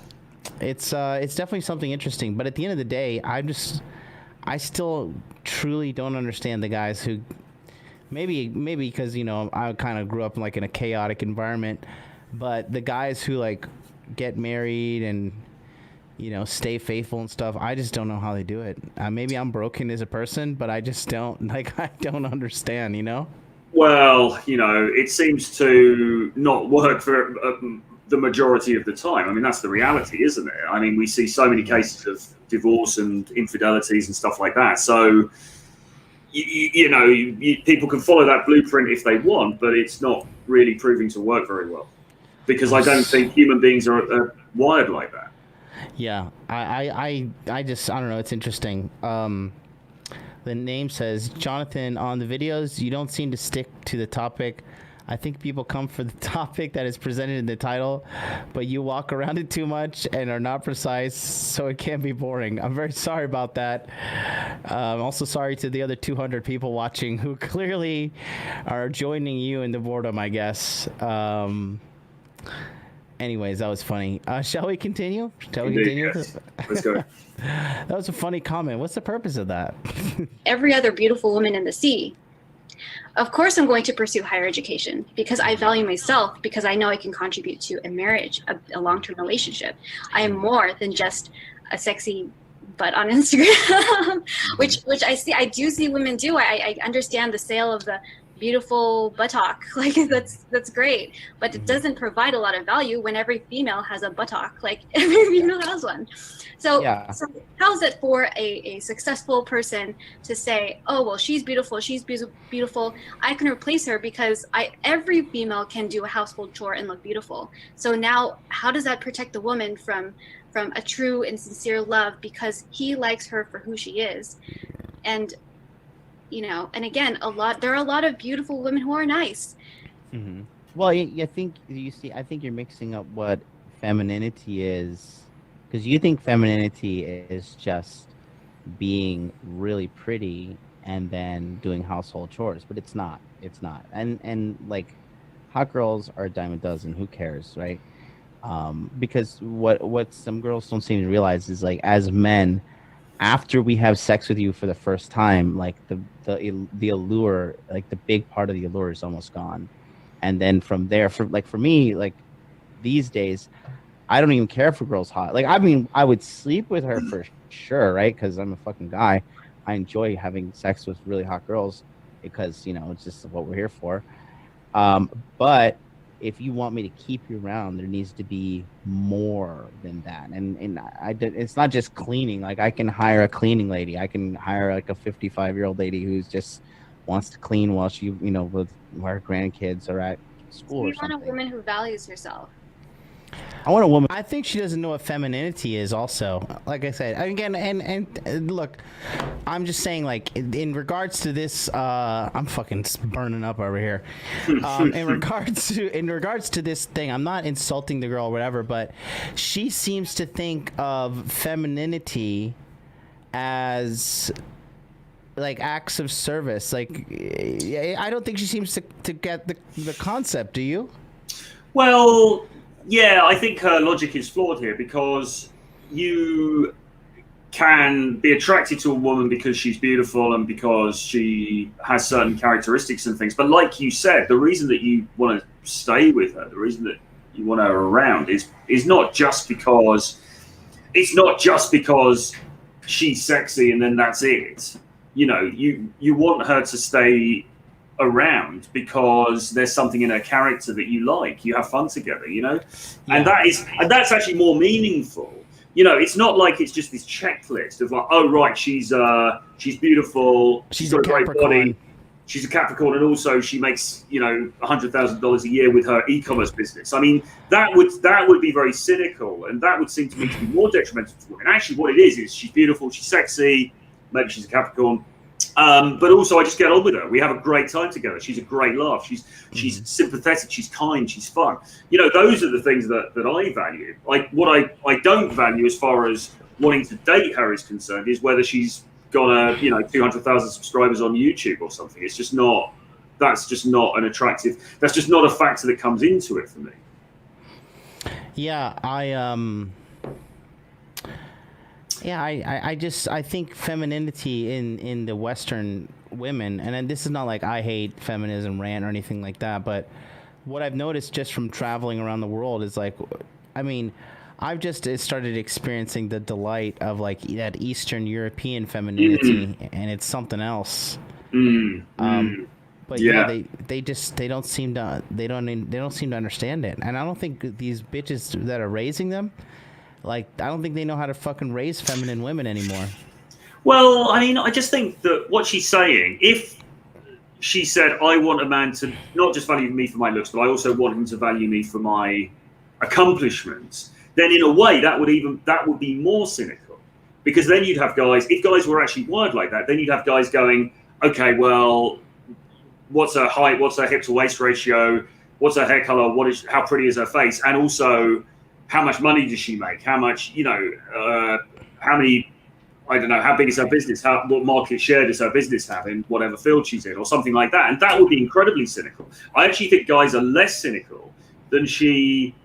it's definitely something interesting. But at the end of the day, I still truly don't understand the guys who. Maybe because I kind of grew up in a chaotic environment, but the guys who like get married and stay faithful and stuff, I just don't know how they do it. Maybe I'm broken as a person, but I just don't I don't understand. Well, it seems to not work for the majority of the time. I mean, that's the reality, isn't it? I mean, we see so many cases of divorce and infidelities and stuff like that. So. People can follow that blueprint if they want, but it's not really proving to work very well because I don't think human beings are wired like that. Yeah, I don't know. It's interesting. The name says, Jonathan, on the videos, you don't seem to stick to the topic. I think people come for the topic that is presented in the title, but you walk around it too much and are not precise, so it can be boring. I'm very sorry about that. I'm also sorry to the other 200 people watching who clearly are joining you in the boredom, I guess. Anyways, that was funny. Shall we continue? Yes. Let's go. That was a funny comment. What's the purpose of that? Every other beautiful woman in the sea. Of course, I'm going to pursue higher education because I value myself, because I know I can contribute to a marriage, a long-term relationship. I am more than just a sexy butt on Instagram, which I do see women do. I understand the sale of the beautiful buttock, like that's great, but it doesn't provide a lot of value when every female has a buttock, like every female has one. So, yeah. So how is it for a successful person to say, oh, well, she's beautiful, I can replace her because every female can do a household chore and look beautiful. So now how does that protect the woman from a true and sincere love because he likes her for who she is? And and again, there are a lot of beautiful women who are nice. Mm-hmm. Well, I think you're mixing up what femininity is, because you think femininity is just being really pretty and then doing household chores, but it's not. And like, hot girls are a dime a dozen. Who cares, right? Because what some girls don't seem to realize is, like, as men, after we have sex with you for the first time, like the allure, like the big part of the allure is almost gone. And then from there, for me, like these days, I don't even care if a girl's hot. Like, I mean, I would sleep with her for sure, right? Because I'm a fucking guy. I enjoy having sex with really hot girls because, it's just what we're here for. But if you want me to keep you around, there needs to be more than that. And it's not just cleaning. Like, I can hire a cleaning lady. I can hire like a 55-year-old lady who's just wants to clean while while her grandkids are at school. So you want a woman who values herself. I want a woman. I think she doesn't know what femininity is. Also, like I said, again, and look, I'm just saying, like in regards to this, I'm fucking burning up over here. In regards to this thing, I'm not insulting the girl or whatever, but she seems to think of femininity as like acts of service. Like, I don't think she seems to get the concept. Do you? Well, yeah, I think her logic is flawed here, because you can be attracted to a woman because she's beautiful and because she has certain characteristics and things. But like you said, the reason that you want to stay with her, the reason that you want her around is not just because she's sexy and then that's it. You know, you want her to stay around because there's something in her character that you like. You have fun together, you know. Yeah. And that's actually more meaningful. You know, it's not like it's just this checklist of like, oh right, she's beautiful, she's got a great body, she's a Capricorn, and also she makes, you know, $100,000 a year with her e-commerce business. I mean, that would be very cynical, and that would seem to me to be more detrimental to women. Actually, what it is she's beautiful, she's sexy, maybe she's a Capricorn. But also, I just get on with her. We have a great time together. She's a great laugh. She's sympathetic. She's kind. She's fun. You know, those are the things that I value. Like, what I don't value as far as wanting to date her is concerned is whether she's got 200,000 subscribers on YouTube or something. It's just not. That's just not an attractive. That's just not a factor that comes into it for me. Yeah, I think femininity in the Western women, and then this is not like I hate feminism rant or anything like that, but what I've noticed just from traveling around the world is like, I mean, I've just started experiencing the delight of like that Eastern European femininity, and it's something else. But yeah, they don't seem to understand it, and I don't think these bitches that are raising them, like, I don't think they know how to fucking raise feminine women anymore. Well, I mean, I just think that what she's saying, if she said, I want a man to not just value me for my looks, but I also want him to value me for my accomplishments, then in a way that would be more cynical. Because then you'd have guys, if guys were actually wired like that, then you'd have guys going, okay, well, what's her height, what's her hip to waist ratio, what's her hair color, how pretty is her face, and also how much money does she make? How much, how many, I don't know, how big is her business? What market share does her business have in whatever field she's in, or something like that? And that would be incredibly cynical. I actually think guys are less cynical than she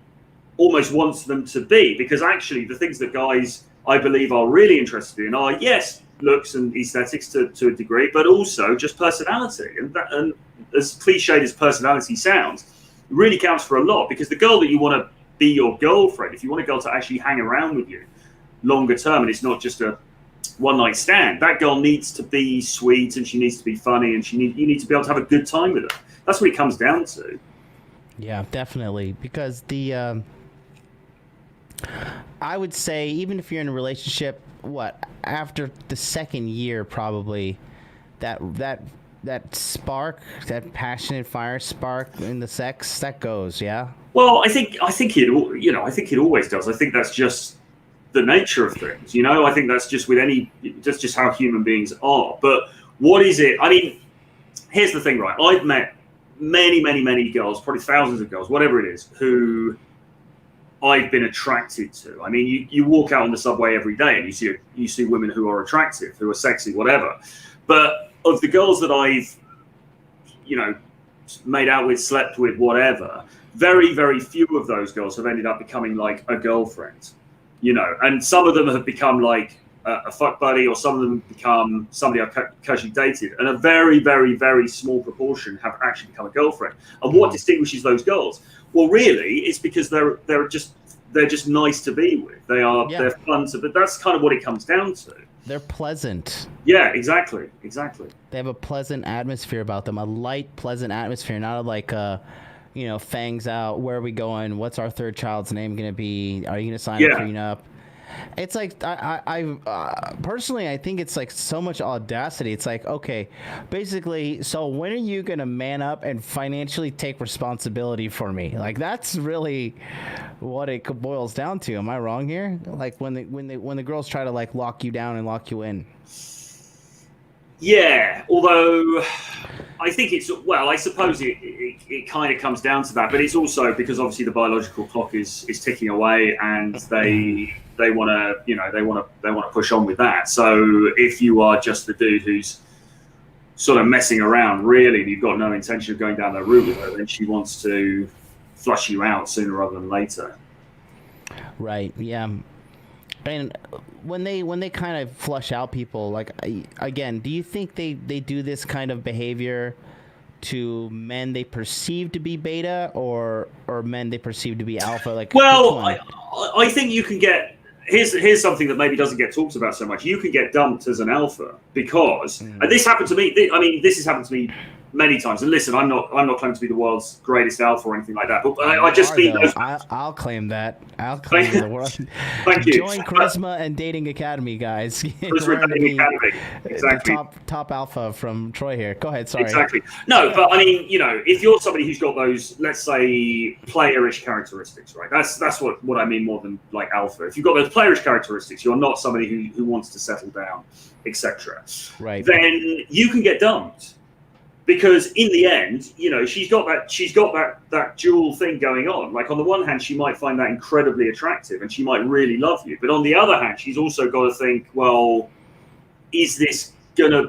almost wants them to be, because actually the things that guys, I believe, are really interested in are, yes, looks and aesthetics to a degree, but also just personality. And as cliched as personality sounds, it really counts for a lot, because the girl that you want to be your girlfriend, if you want a girl to actually hang around with you longer term, and it's not just a one night stand, that girl needs to be sweet, and she needs to be funny, and you need to be able to have a good time with her. That's what it comes down to. Yeah, definitely. Because I would say, even if you're in a relationship, after the second year, probably that spark, that passionate fire spark in the sex, that goes, yeah. Well, I think it always does. I think that's just the nature of things. I think that's just that's just how human beings are. But what is it? I mean, here's the thing, right? I've met many, many, many girls, probably thousands of girls, whatever it is, who I've been attracted to. I mean, you walk out on the subway every day and you see women who are attractive, who are sexy, whatever. But of the girls that I've, made out with, slept with, whatever, very, very few of those girls have ended up becoming like a girlfriend, and some of them have become like a fuck buddy, or some of them become somebody I've casually dated, and a very, very, very small proportion have actually become a girlfriend. And what distinguishes those girls? Well, really, it's because they're just nice to be with. They're fun to, but that's kind of what it comes down to. They're pleasant. Yeah, exactly. They have a pleasant atmosphere about them, a light, pleasant atmosphere, not like fangs out. Where are we going? What's our third child's name going to be? Are you going to sign a prenup? It's like personally, I think it's like so much audacity. It's like, okay, basically, so when are you gonna man up and financially take responsibility for me? Like that's really what it boils down to. Am I wrong here? Like when the girls try to like lock you down and lock you in. Yeah, although I think it's, well, I suppose it kind of comes down to that, but it's also because obviously the biological clock is ticking away, and they want to, you know, they want to push on with that. So if you are just the dude who's sort of messing around, really, and you've got no intention of going down that route with her, then she wants to flush you out sooner rather than later. Right. Yeah. And when they kind of flush out people, like, again, do you think they do this kind of behavior to men they perceive to be beta, or men they perceive to be alpha? Like, well, I think you can get, here's something that maybe doesn't get talked about so much. You can get dumped as an alpha because, and this happened to me. I mean, this has happened to me many times. And listen, I'm not claiming to be the world's greatest alpha or anything like that. But I just mean I'll claim that. I'll claim the world. Thank you. Join Charisma and Dating Academy, guys. Charisma and Dating Academy. Exactly. Top alpha from Troy here. Go ahead. Sorry. Exactly. No, but I mean, you know, if you're somebody who's got those, let's say, playerish characteristics, right? That's what I mean more than like alpha. If you've got those playerish characteristics, you're not somebody who wants to settle down, etc. Right. Then you can get dumped. Because in the end, you know, she's got that dual thing going on. Like on the one hand, she might find that incredibly attractive and she might really love you. But on the other hand, she's also got to think, well, is this gonna?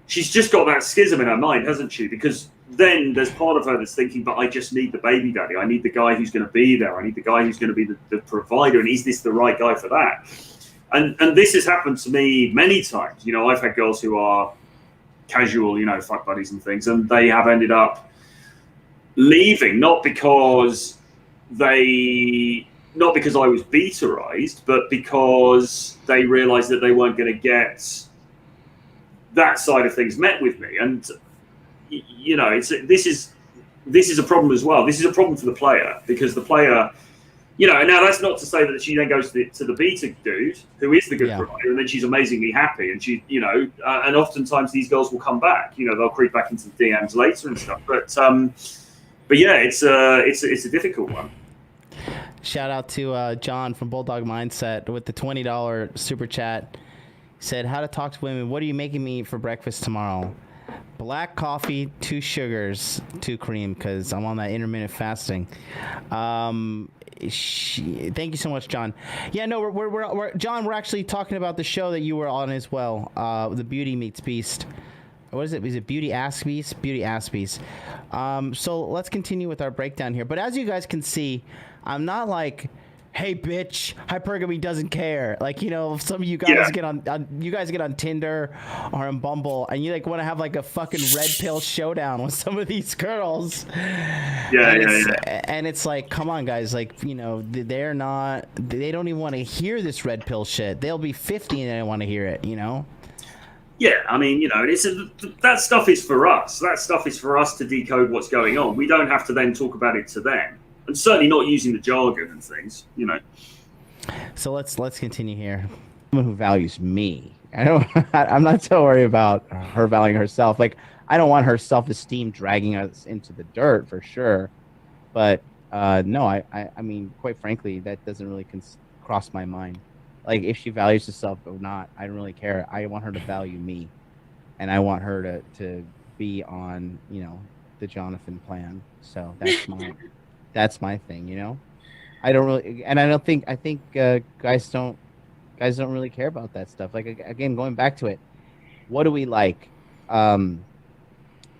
She's just got that schism in her mind, hasn't she? Because then there's part of her that's thinking, but I just need the baby daddy. I need the guy who's going to be there. I need the guy who's going to be the provider. And is this the right guy for that? And this has happened to me many times. You know, I've had girls who are casual, you know, fuck buddies and things, and they have ended up leaving not because I was betaized, but because they realized that they weren't going to get that side of things met with me. And you know, this is a problem as well. This is a problem for the player, because the player, you know, now that's not to say that she then goes to the beta dude who is the good provider, and then she's amazingly happy, and she, you know, and oftentimes these girls will come back. You know, they'll creep back into the DMs later and stuff. But yeah, it's a difficult one. Shout out to John from Bulldog Mindset with the $20 super chat. He said, "How to talk to women? What are you making me for breakfast tomorrow? Black coffee, 2 sugars, 2 cream, because I'm on that intermittent fasting." Thank you so much, John. Yeah, no, we're John. We're actually talking about the show that you were on as well. The Beauty Meets Beast. What is it? Is it Beauty Ass Beast? Beauty Ass Beast. So let's continue with our breakdown here. But as you guys can see, I'm not like, hey bitch, hypergamy doesn't care. Like, you know, some of you guys get on Tinder or on Bumble, and you like want to have like a fucking red pill showdown with some of these girls. And it's like, come on guys, like, you know, they don't even want to hear this red pill shit. They'll be 50 and they don't want to hear it, you know? Yeah, I mean, you know, that stuff is for us. That stuff is for us to decode what's going on. We don't have to then talk about it to them. And certainly not using the jargon and things, you know. So let's continue here. Someone who values me. I'm not so worried about her valuing herself. Like, I don't want her self-esteem dragging us into the dirt for sure. But no, I mean, quite frankly, that doesn't really cross my mind. Like, if she values herself or not, I don't really care. I want her to value me, and I want her to be on, you know, the Jonathan plan. So that's my thing, you know. I think guys don't really care about that stuff. Like, again, going back to it, what do we like? You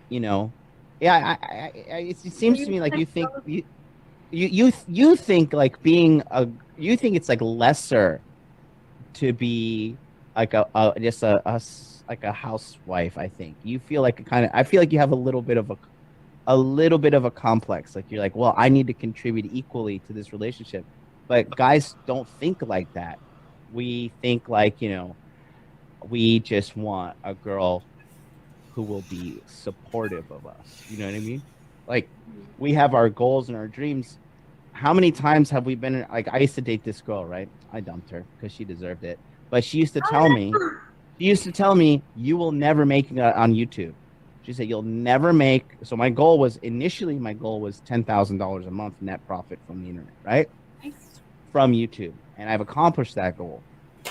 know, yeah. It seems to me like you think you think like you think it's like lesser to be like a housewife. I think you feel like I feel like you have a little bit of a complex. Like, you're like, well, I need to contribute equally to this relationship. But guys don't think like that. We think like, you know, we just want a girl who will be supportive of us. You know what I mean? Like, we have our goals and our dreams. how many times have we been like, I used to date this girl, right? I dumped her because she deserved it. But she used to tell me, you will never make it on YouTube. She said, you'll never make. So my goal was $10,000 a month net profit from the internet, right? Nice. From YouTube. And I've accomplished that goal.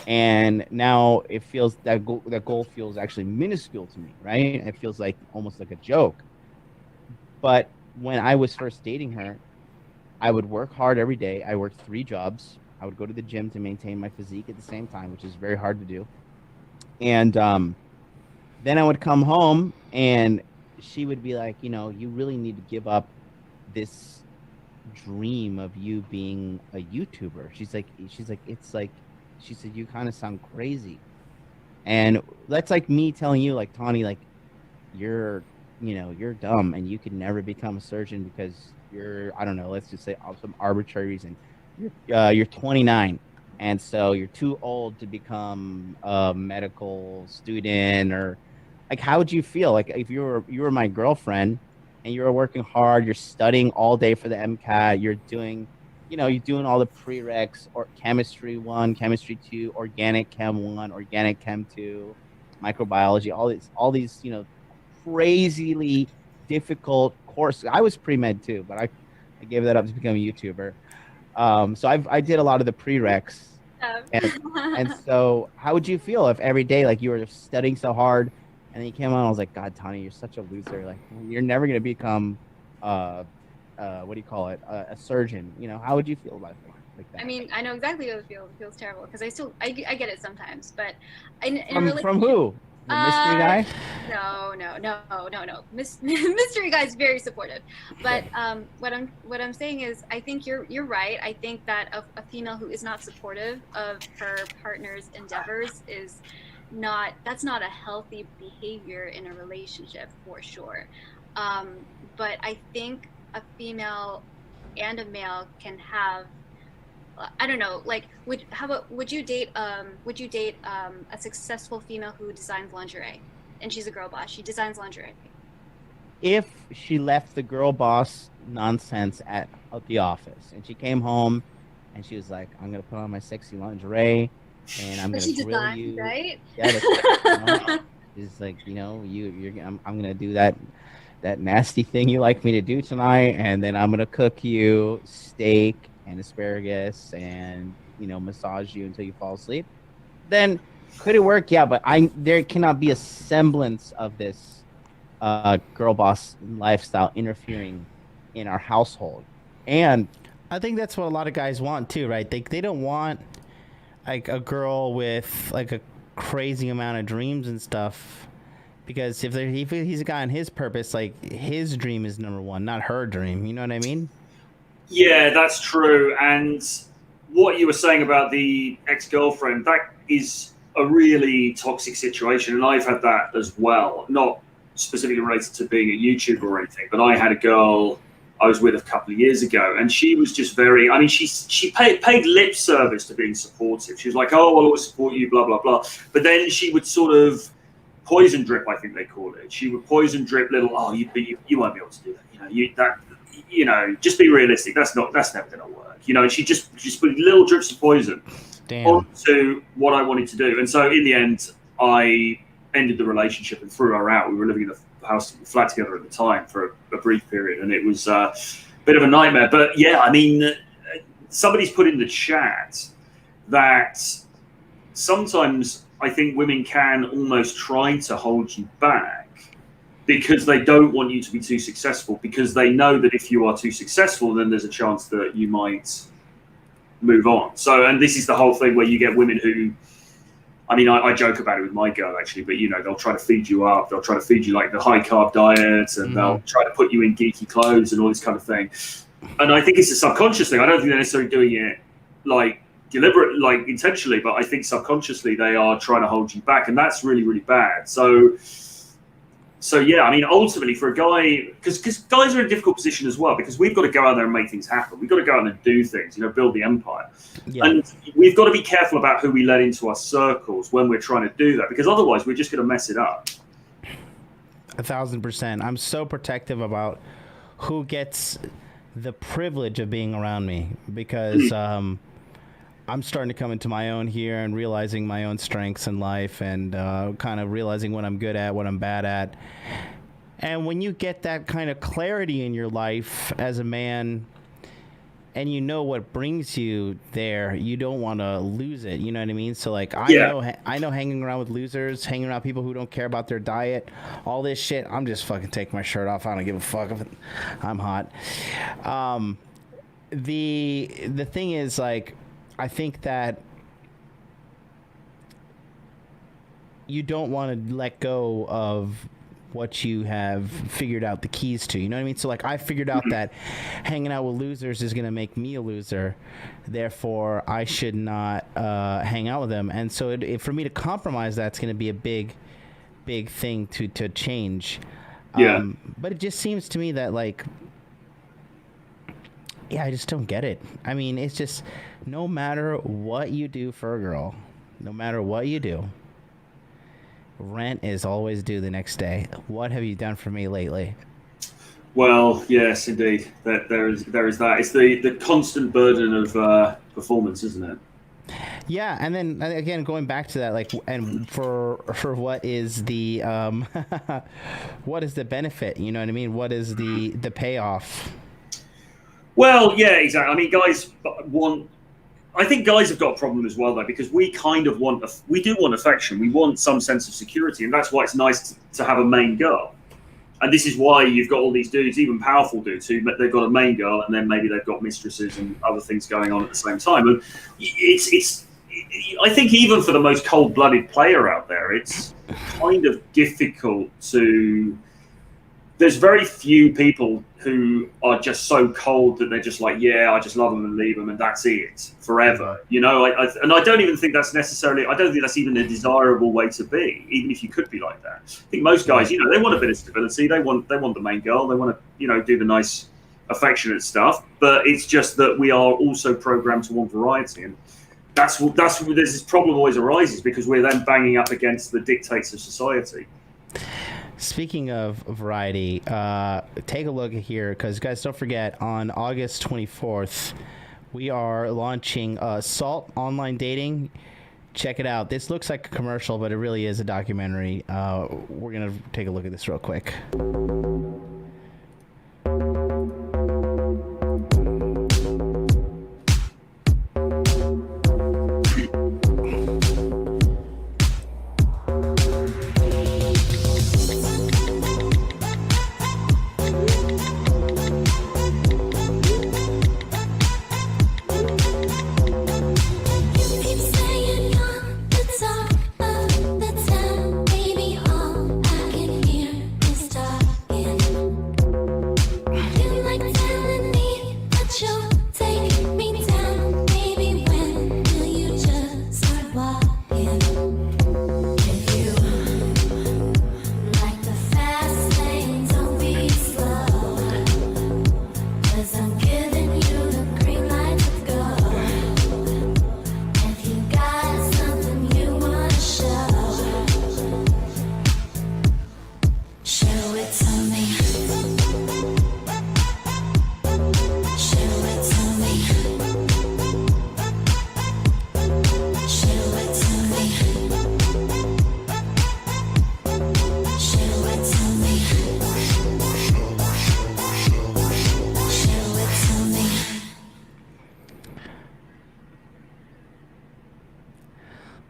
And now it feels that goal feels actually minuscule to me, right? It feels like almost like a joke. But when I was first dating her, I would work hard every day. I worked 3 jobs. I would go to the gym to maintain my physique at the same time, which is very hard to do. And then I would come home and she would be like, you know, you really need to give up this dream of you being a YouTuber. She's like, it's like, she said, you kind of sound crazy. And that's like me telling you, like, Tawny, like, you're dumb and you could never become a surgeon because you're, I don't know, let's just say some arbitrary reason. You're 29. And so you're too old to become a medical student, or like, how would you feel? Like if you were my girlfriend and you were working hard, you're studying all day for the MCAT, you're doing all the prereqs, or chemistry 1, chemistry 2, organic chem 1, organic chem 2, microbiology, all these, crazily difficult courses. I was pre-med too, but I gave that up to become a YouTuber. So I did a lot of the prereqs. And so how would you feel if every day, like, you were studying so hard and then you came on and I was like, God, Tawny, you're such a loser. Like, you're never going to become, what do you call it? A surgeon. How would you feel about it like that? I mean, I know exactly how it feels. It feels terrible because I get it sometimes, but from who? The mystery guy? No. Mystery guy is very supportive, but what I'm saying is, I think you're right. I think that a female who is not supportive of her partner's endeavors that's not a healthy behavior in a relationship, for sure. But I think a female and a male can have, I don't know, like, would you date a successful female who designs lingerie, and she's a girl boss, she designs lingerie? If she left the girl boss nonsense at the office and she came home and she was like, I'm gonna put on my sexy lingerie and I'm gonna grill you, right? Yeah, it's like, I'm gonna do that nasty thing you like me to do tonight, and then I'm gonna cook you steak and asparagus and massage you until you fall asleep. Then could it work? Yeah, but there cannot be a semblance of this girl boss lifestyle interfering in our household. And I think that's what a lot of guys want too, right? They don't want like a girl with like a crazy amount of dreams and stuff, because if he's a guy on his purpose, like, his dream is number one, not her dream. You know what I mean? Yeah, that's true. And what you were saying about the ex-girlfriend, that is a really toxic situation. And I've had that as well, not specifically related to being a YouTuber or anything, but I had a girl I was with a couple of years ago, and she was just very, I mean, she paid lip service to being supportive. She was like, oh, I'll always support you, blah, blah, blah. But then she would sort of poison drip, I think they call it. She would poison drip little, you won't be able to do that. Just be realistic. That's never going to work. And she just put little drips of poison onto what I wanted to do. And so in the end, I ended the relationship and threw her out. We were living in the flat together at the time for a brief period, and it was a bit of a nightmare. But yeah, I mean, somebody's put in the chat that sometimes I think women can almost try to hold you back because they don't want you to be too successful, because they know that if you are too successful, then there's a chance that you might move on. So, and this is the whole thing where you get women who, I mean, I joke about it with my girl, actually, but, they'll try to feed you up. They'll try to feed you like the high carb diet, and they'll try to put you in geeky clothes and all this kind of thing. And I think it's a subconscious thing. I don't think they're necessarily doing it like deliberate, like intentionally, but I think subconsciously they are trying to hold you back, and that's really, really bad. So yeah, I mean, ultimately for a guy, because guys are in a difficult position as well, because we've got to go out there and make things happen. We've got to go out there and do things, build the empire. Yeah. And we've got to be careful about who we let into our circles when we're trying to do that, because otherwise we're just going to mess it up. 1,000%. I'm so protective about who gets the privilege of being around me, because I'm starting to come into my own here and realizing my own strengths in life, and kind of realizing what I'm good at, what I'm bad at. And when you get that kind of clarity in your life as a man, and you know what brings you there, you don't want to lose it. You know what I mean? So like, I know hanging around with losers, hanging around people who don't care about their diet, all this shit, I'm just fucking taking my shirt off. I don't give a fuck if I'm hot. The thing is, like, I think that you don't want to let go of what you have figured out the keys to. You know what I mean? So like, I figured out that hanging out with losers is going to make me a loser. Therefore, I should not hang out with them. And so for me to compromise, that's going to be a big thing to change. Yeah. But it just seems to me that, like, yeah, I just don't get it. I mean, it's just, no matter what you do for a girl, no matter what you do, rent is always due the next day. What have you done for me lately? Well, yes, indeed. There is that. It's the constant burden of performance, isn't it? Yeah, and then again, going back to that, like, and for what is the what is the benefit? You know what I mean? What is the payoff? Well, yeah, exactly. I mean, guys want. I think guys have got a problem as well, though, because we kind of we do want affection. We want some sense of security, and that's why it's nice to have a main girl. And this is why you've got all these dudes, even powerful dudes, who they've got a main girl, and then maybe they've got mistresses and other things going on at the same time. And I think even for the most cold-blooded player out there, it's kind of difficult to. There's very few people who are just so cold that they're just like, yeah, I just love them and leave them, and that's it forever. You know, and I don't even think that's necessarily. I don't think that's even a desirable way to be, even if you could be like that. I think most guys, you know, they want a bit of stability. They want the main girl. They want to, you know, do the nice, affectionate stuff. But it's just that we are also programmed to want variety, and that's where this problem always arises, because we're then banging up against the dictates of society. Speaking of variety, take a look here, because guys, don't forget, on August 24th, we are launching Salt Online Dating. Check it out. This looks like a commercial, but it really is a documentary. We're going to take a look at this real quick.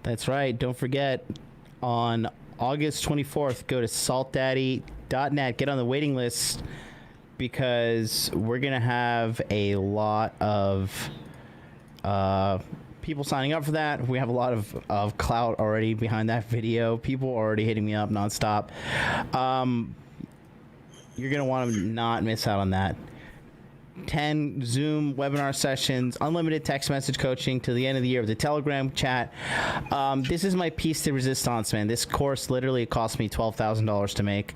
That's right. Don't forget, on August 24th, go to saltdaddy.net. Get on the waiting list, because we're going to have a lot of people signing up for that. We have a lot of clout already behind that video. People are already hitting me up nonstop. You're going to want to not miss out on that. 10 Zoom webinar sessions, unlimited text message coaching to the end of the year with the Telegram chat. This is my piece de resistance, man. This course literally cost me $12,000 to make.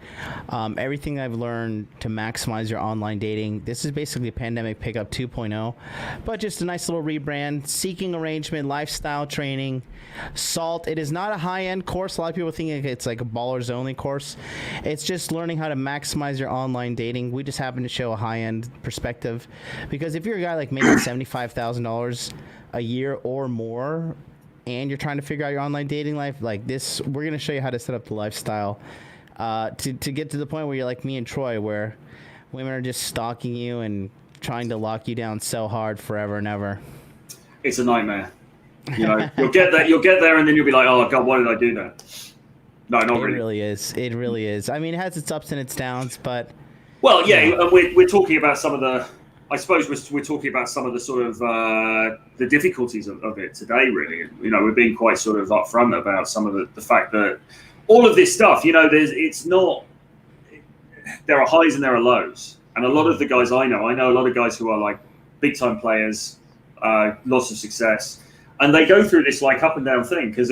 Everything I've learned to maximize your online dating. This is basically a pandemic pickup 2.0, but just a nice little rebrand. Seeking arrangement, lifestyle training, Salt. It is not a high-end course. A lot of people think it's like a ballers only course. It's just learning how to maximize your online dating. We just happen to show a high-end perspective perspective, because if you're a guy like making $75,000 a year or more, and you're trying to figure out your online dating life, like this, we're gonna show you how to set up the lifestyle to get to the point where you're like me and Troy, where women are just stalking you and trying to lock you down so hard forever and ever. It's a nightmare. You know, you'll get there, and then you'll be like, oh God, why did I do that? No, not really. It really is. It really is. I mean, it has its ups and its downs, but. Well, yeah, and we're talking about some of the. I suppose we're talking about some of the sort of the difficulties of it today. Really, you know, we're being quite sort of upfront about some of the fact that all of this stuff. You know, it's not. There are highs and there are lows, and a lot of the guys I know a lot of guys who are like big time players, lots of success. And they go through this like up and down thing because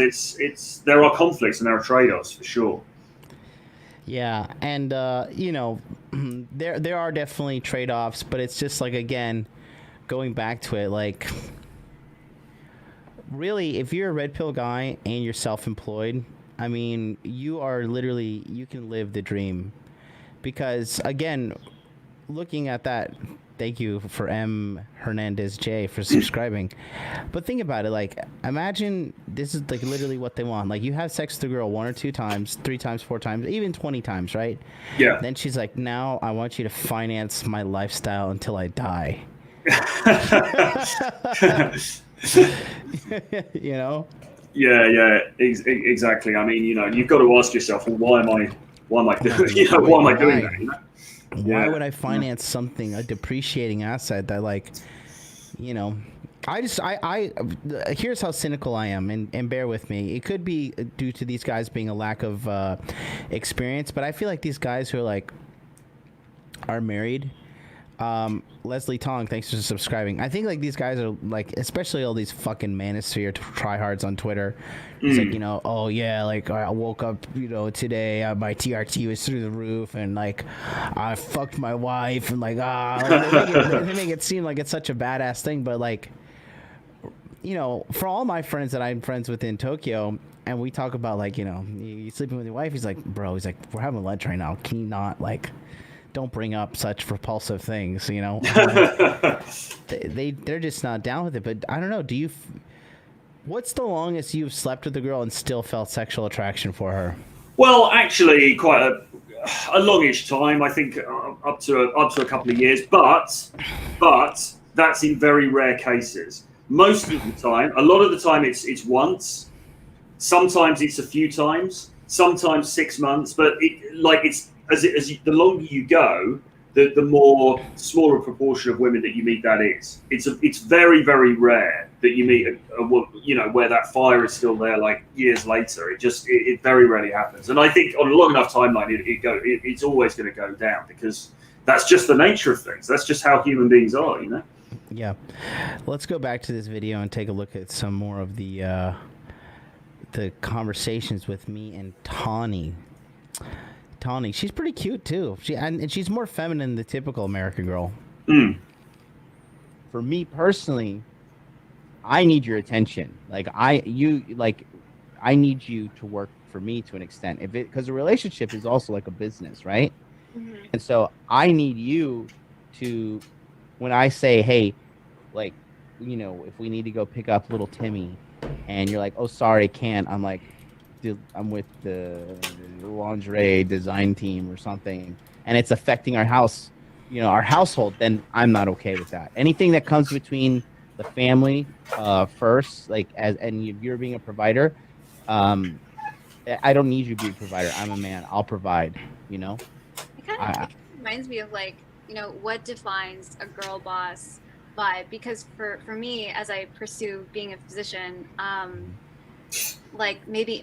there are conflicts and there are trade-offs for sure. Yeah, and you know, there are definitely trade-offs, but it's just like, again, going back to it, like, really, if you're a red pill guy and you're self-employed, I mean, you can live the dream, because again, looking at that. Thank you for M. Hernandez J for subscribing. But think about it, like, imagine this is like literally what they want. Like, you have sex with a girl 1 or 2 times, 3 times, 4 times, even 20 times, right? Yeah. Then she's like, now I want you to finance my lifestyle until I die. You know? Yeah, exactly. I mean, you know, you've got to ask yourself, well, why am I doing? You know, why am I doing that? You know? Why would I finance something, a depreciating asset that, like, you know, I here's how cynical I am, and bear with me. It could be due to these guys being a lack of experience, but I feel like these guys who are married, Leslie Tong, thanks for subscribing. I think like these guys are like, especially all these fucking manosphere tryhards on Twitter. It's like, you know, oh yeah, like I woke up, you know, today my TRT was through the roof, and like I fucked my wife, and like they make it seem like it's such a badass thing, but like, you know, for all my friends that I'm friends with in Tokyo, and we talk about like, you know, you sleeping with your wife, he's like, bro, he's like, we're having lunch right now, can you not, like, don't bring up such repulsive things, you know? They're just not down with it. But I don't know, what's the longest you've slept with a girl and still felt sexual attraction for her? Well, actually, quite a longish time. I think up to a couple of years. But that's in very rare cases. Most of the time, a lot of the time, it's once. Sometimes it's a few times. Sometimes 6 months. But the longer you go, the more smaller proportion of women that you meet that is. It's very, very rare that you meet you know, where that fire is still there like years later. It very rarely happens. And I think on a long enough timeline, it's always going to go down, because that's just the nature of things. That's just how human beings are, you know? Yeah. Let's go back to this video and take a look at some more of the conversations with me and Tawny. Tawny, she's pretty cute too. And she's more feminine than the typical American girl. For me personally, I need your attention. Like I need you to work for me to an extent. Because a relationship is also like a business, right? Mm-hmm. And so I need you to, when I say, hey, like, you know, if we need to go pick up little Timmy, and you're like, oh, sorry, I can't. I'm like, I'm with the lingerie design team or something, and it's affecting our house, you know, our household, then I'm not okay with that. Anything that comes between the family first, like, and you're being a provider, I don't need you to be a provider. I'm a man. I'll provide, you know? It kind of reminds me of, like, you know, what defines a girl boss vibe, because for me, as I pursue being a physician, like maybe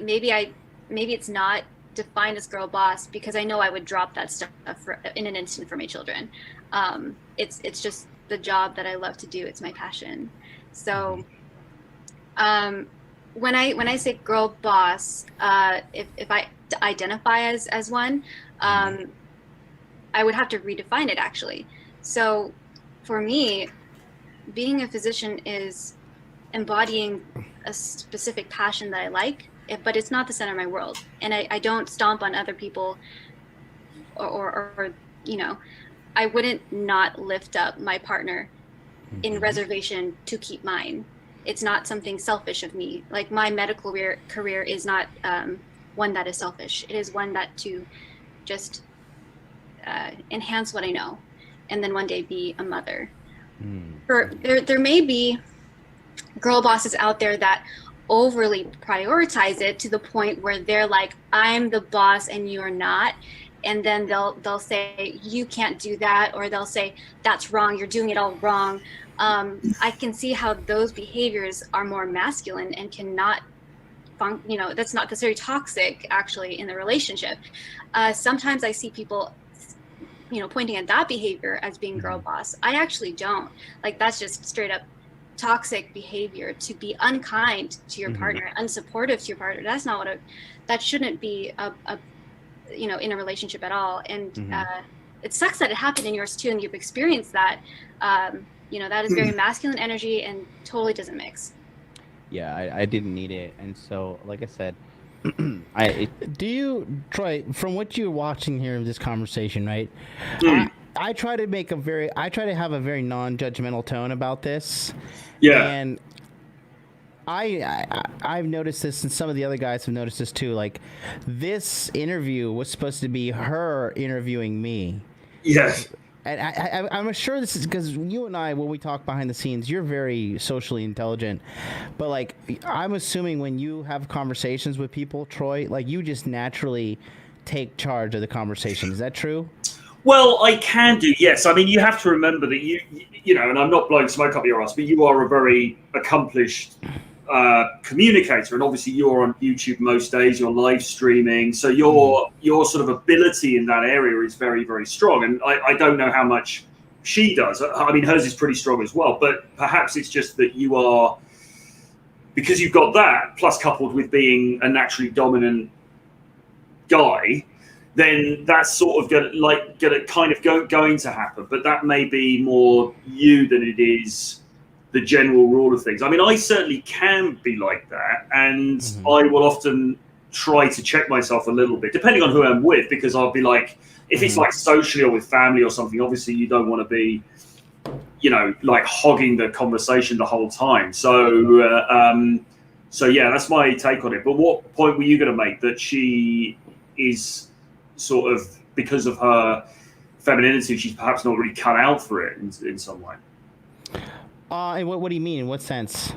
it's not defined as girl boss, because I know I would drop that stuff in an instant for my children. It's just the job that I love to do. It's my passion. So when I say girl boss, if I identify as one, I would have to redefine it, actually. So for me, being a physician is embodying a specific passion that I like, but it's not the center of my world. And I don't stomp on other people or you know, I wouldn't not lift up my partner in reservation to keep mine. It's not something selfish of me. Like my medical career is not one that is selfish. It is one that to just enhance what I know, and then one day be a mother. There may be girl bosses out there that overly prioritize it to the point where they're like, I'm the boss and you're not. And then they'll say, you can't do that. Or they'll say, that's wrong. You're doing it all wrong. I can see how those behaviors are more masculine and cannot, that's not that's very toxic actually in the relationship. Sometimes I see people, pointing at that behavior as being girl boss. I actually don't. Like, that's just straight up toxic behavior, to be unkind to your partner, unsupportive to your partner. That's not that shouldn't be in a relationship at all. And it sucks that it happened in yours too, and you've experienced that. That is very masculine energy and totally doesn't mix. Yeah, I didn't need it. And so, like I said, do you, Troy, from what you're watching here in this conversation, right? I try to have a very non-judgmental tone about this. Yeah. And I've noticed this, and some of the other guys have noticed this too. Like, this interview was supposed to be her interviewing me. Yes. And I'm sure this is because you and I, when we talk behind the scenes, you're very socially intelligent. But, like, I'm assuming when you have conversations with people, Troy, like, you just naturally take charge of the conversation. Is that true? Well, I can do, yes. I mean, you have to remember that and I'm not blowing smoke up your ass, but you are a very accomplished communicator, and obviously you're on YouTube most days, you're live streaming, so your sort of ability in that area is very, very strong. And I don't know how much she does. I mean, hers is pretty strong as well, but perhaps it's just that you are, because you've got that, plus coupled with being a naturally dominant guy, then that's sort of going to happen. But that may be more you than it is the general rule of things. I mean, I certainly can be like that, and I will often try to check myself a little bit, depending on who I'm with, because I'll be like, if it's like socially or with family or something, obviously you don't want to be, like hogging the conversation the whole time. So yeah, that's my take on it. But what point were you going to make that she is sort of, because of her femininity, she's perhaps not really cut out for it in some way? And what do you mean? In what sense?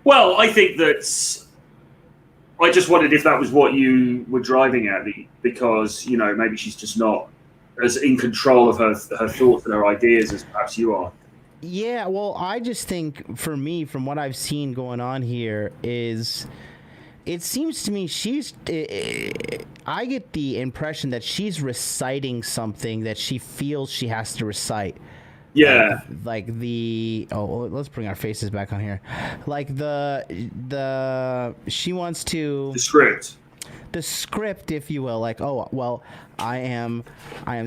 Well, I think I just wondered if that was what you were driving at, because, maybe she's just not as in control of her thoughts and her ideas as perhaps you are. Yeah, well, I just think, for me, from what I've seen going on here, is it seems to me I get the impression that she's reciting something that she feels she has to recite. Yeah. Like let's bring our faces back on here. Like she wants to, the script, if you will, like, oh, well, I am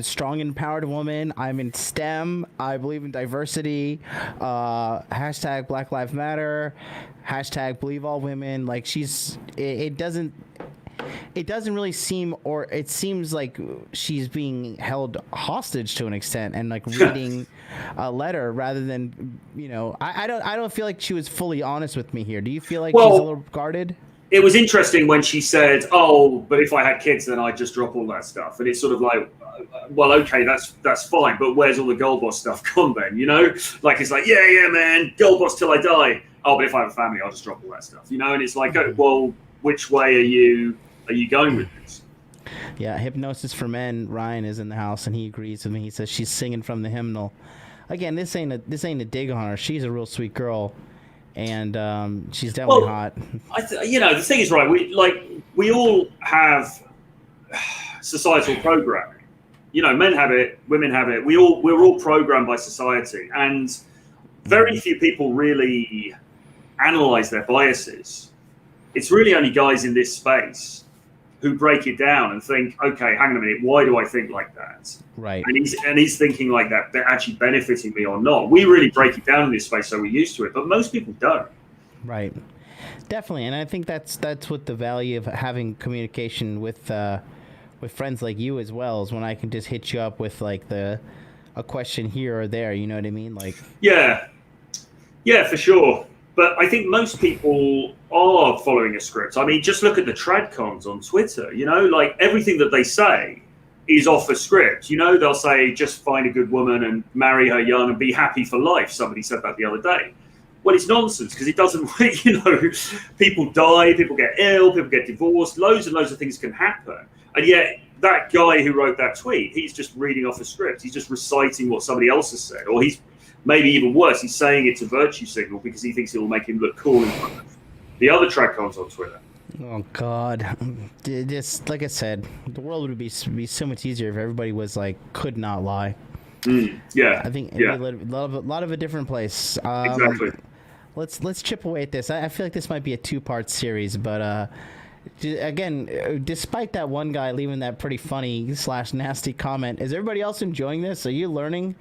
strong and empowered woman. I'm in STEM. I believe in diversity. Hashtag Black Lives Matter. Hashtag believe all women. Like, it doesn't really seem, or it seems like she's being held hostage to an extent, and like reading a letter rather than, I don't feel like she was fully honest with me here. Do you feel like she's a little guarded? It was interesting when she said, "Oh, but if I had kids, then I'd just drop all that stuff." And it's sort of like, well, okay, that's fine, but where's all the girl boss stuff gone then? Like, it's like, yeah, man, girl boss till I die. Oh, but if I have a family, I'll just drop all that stuff, And it's like, well, which way are you going with this? Yeah, Hypnosis for Men, Ryan is in the house, and he agrees with me. He says she's singing from the hymnal. Again, this ain't a dig on her. She's a real sweet girl, and she's definitely hot. The thing is, right? We all have societal programming. Men have it, women have it. We're all programmed by society, and very few people really analyze their biases. It's really only guys in this space who break it down and think, okay, hang on a minute, why do I think like that? Right. And he's thinking like that, they're actually benefiting me or not. We really break it down in this space, so we're used to it, but most people don't. Right. Definitely. And I think that's what the value of having communication with with friends like you as well is when I can just hit you up with like a question here or there. You know what I mean? Like, yeah, for sure. But I think most people are following a script. I mean, just look at the tradcons on Twitter. You know, like everything that they say is off a script. You know, they'll say just find a good woman and marry her young and be happy for life. Somebody said that the other day. Well, it's nonsense because it doesn't. You know, people die, people get ill, people get divorced. Loads and loads of things can happen, and yet that guy who wrote that tweet, he's just reading off a script. He's just reciting what somebody else has said, or he's maybe even worse, he's saying it to virtue signal because he thinks it will make him look cool in front of the other tradcons on Twitter. Oh God! Just like I said, the world would be so much easier if everybody was like could not lie. Yeah, I think it'd be a lot of a different place. Exactly. Let's chip away at this. I feel like this might be a 2-part series, but again, despite that one guy leaving that pretty funny / nasty comment, is everybody else enjoying this? Are you learning?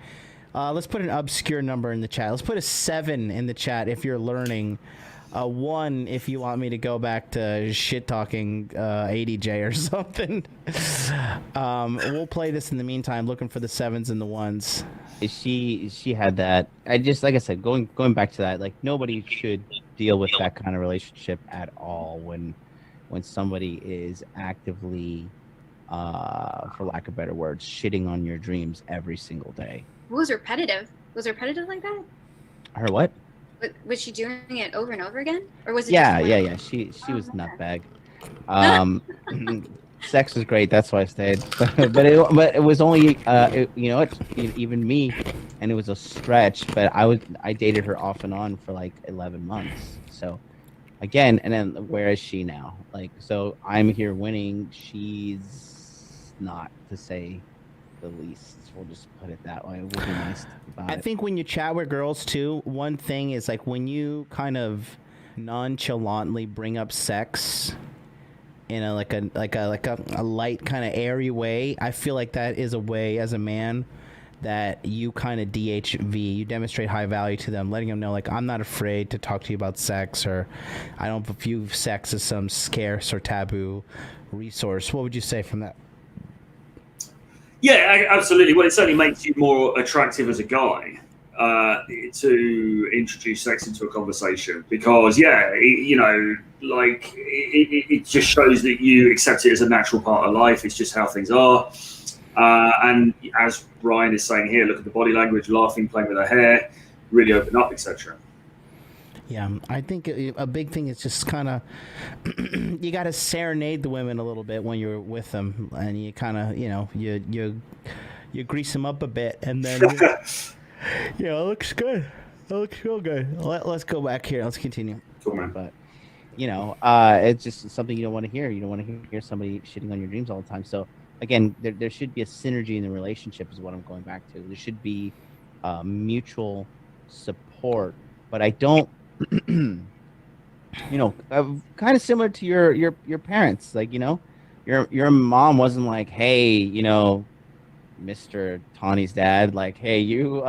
Let's put an obscure number in the chat. Let's put a 7 in the chat if you're learning. 1 if you want me to go back to shit talking ADJ or something. We'll play this in the meantime, looking for the 7s and the 1s. She had that. I just, like I said, going back to that, like nobody should deal with that kind of relationship at all when somebody is actively, for lack of better words, shitting on your dreams every single day. Was repetitive? Was it repetitive like that? Her what? Was she doing it over and over again, or was it? Yeah. She was nutbag. Sex was great. That's why I stayed. but it was only you know what? Even me, and it was a stretch. But I dated her off and on for like 11 months. So again, and then where is she now? Like, so I'm here winning. She's not, to say the least. We'll just put it that way. We'll be nice about it. I think when you chat with girls too, one thing is like when you kind of nonchalantly bring up sex in a light kind of airy way, I feel like that is a way as a man that you kind of DHV, you demonstrate high value to them, letting them know like I'm not afraid to talk to you about sex, or I don't view sex as some scarce or taboo resource. What would you say from that? Yeah, absolutely. Well, it certainly makes you more attractive as a guy to introduce sex into a conversation because, it just shows that you accept it as a natural part of life. It's just how things are. And as Ryan is saying here, look at the body language, laughing, playing with her hair, really open up, etc. Yeah, I think a big thing is just kind of you got to serenade the women a little bit when you're with them, and you kind of you grease them up a bit, and then it looks good. It looks real good. Let's go back here. Let's continue. Cool, man. But it's just something you don't want to hear. You don't want to hear somebody shitting on your dreams all the time. So again, there should be a synergy in the relationship is what I'm going back to. There should be mutual support, but I don't. Kind of similar to your parents, like your mom wasn't like, hey, Mr. Tawny's dad, like, hey, you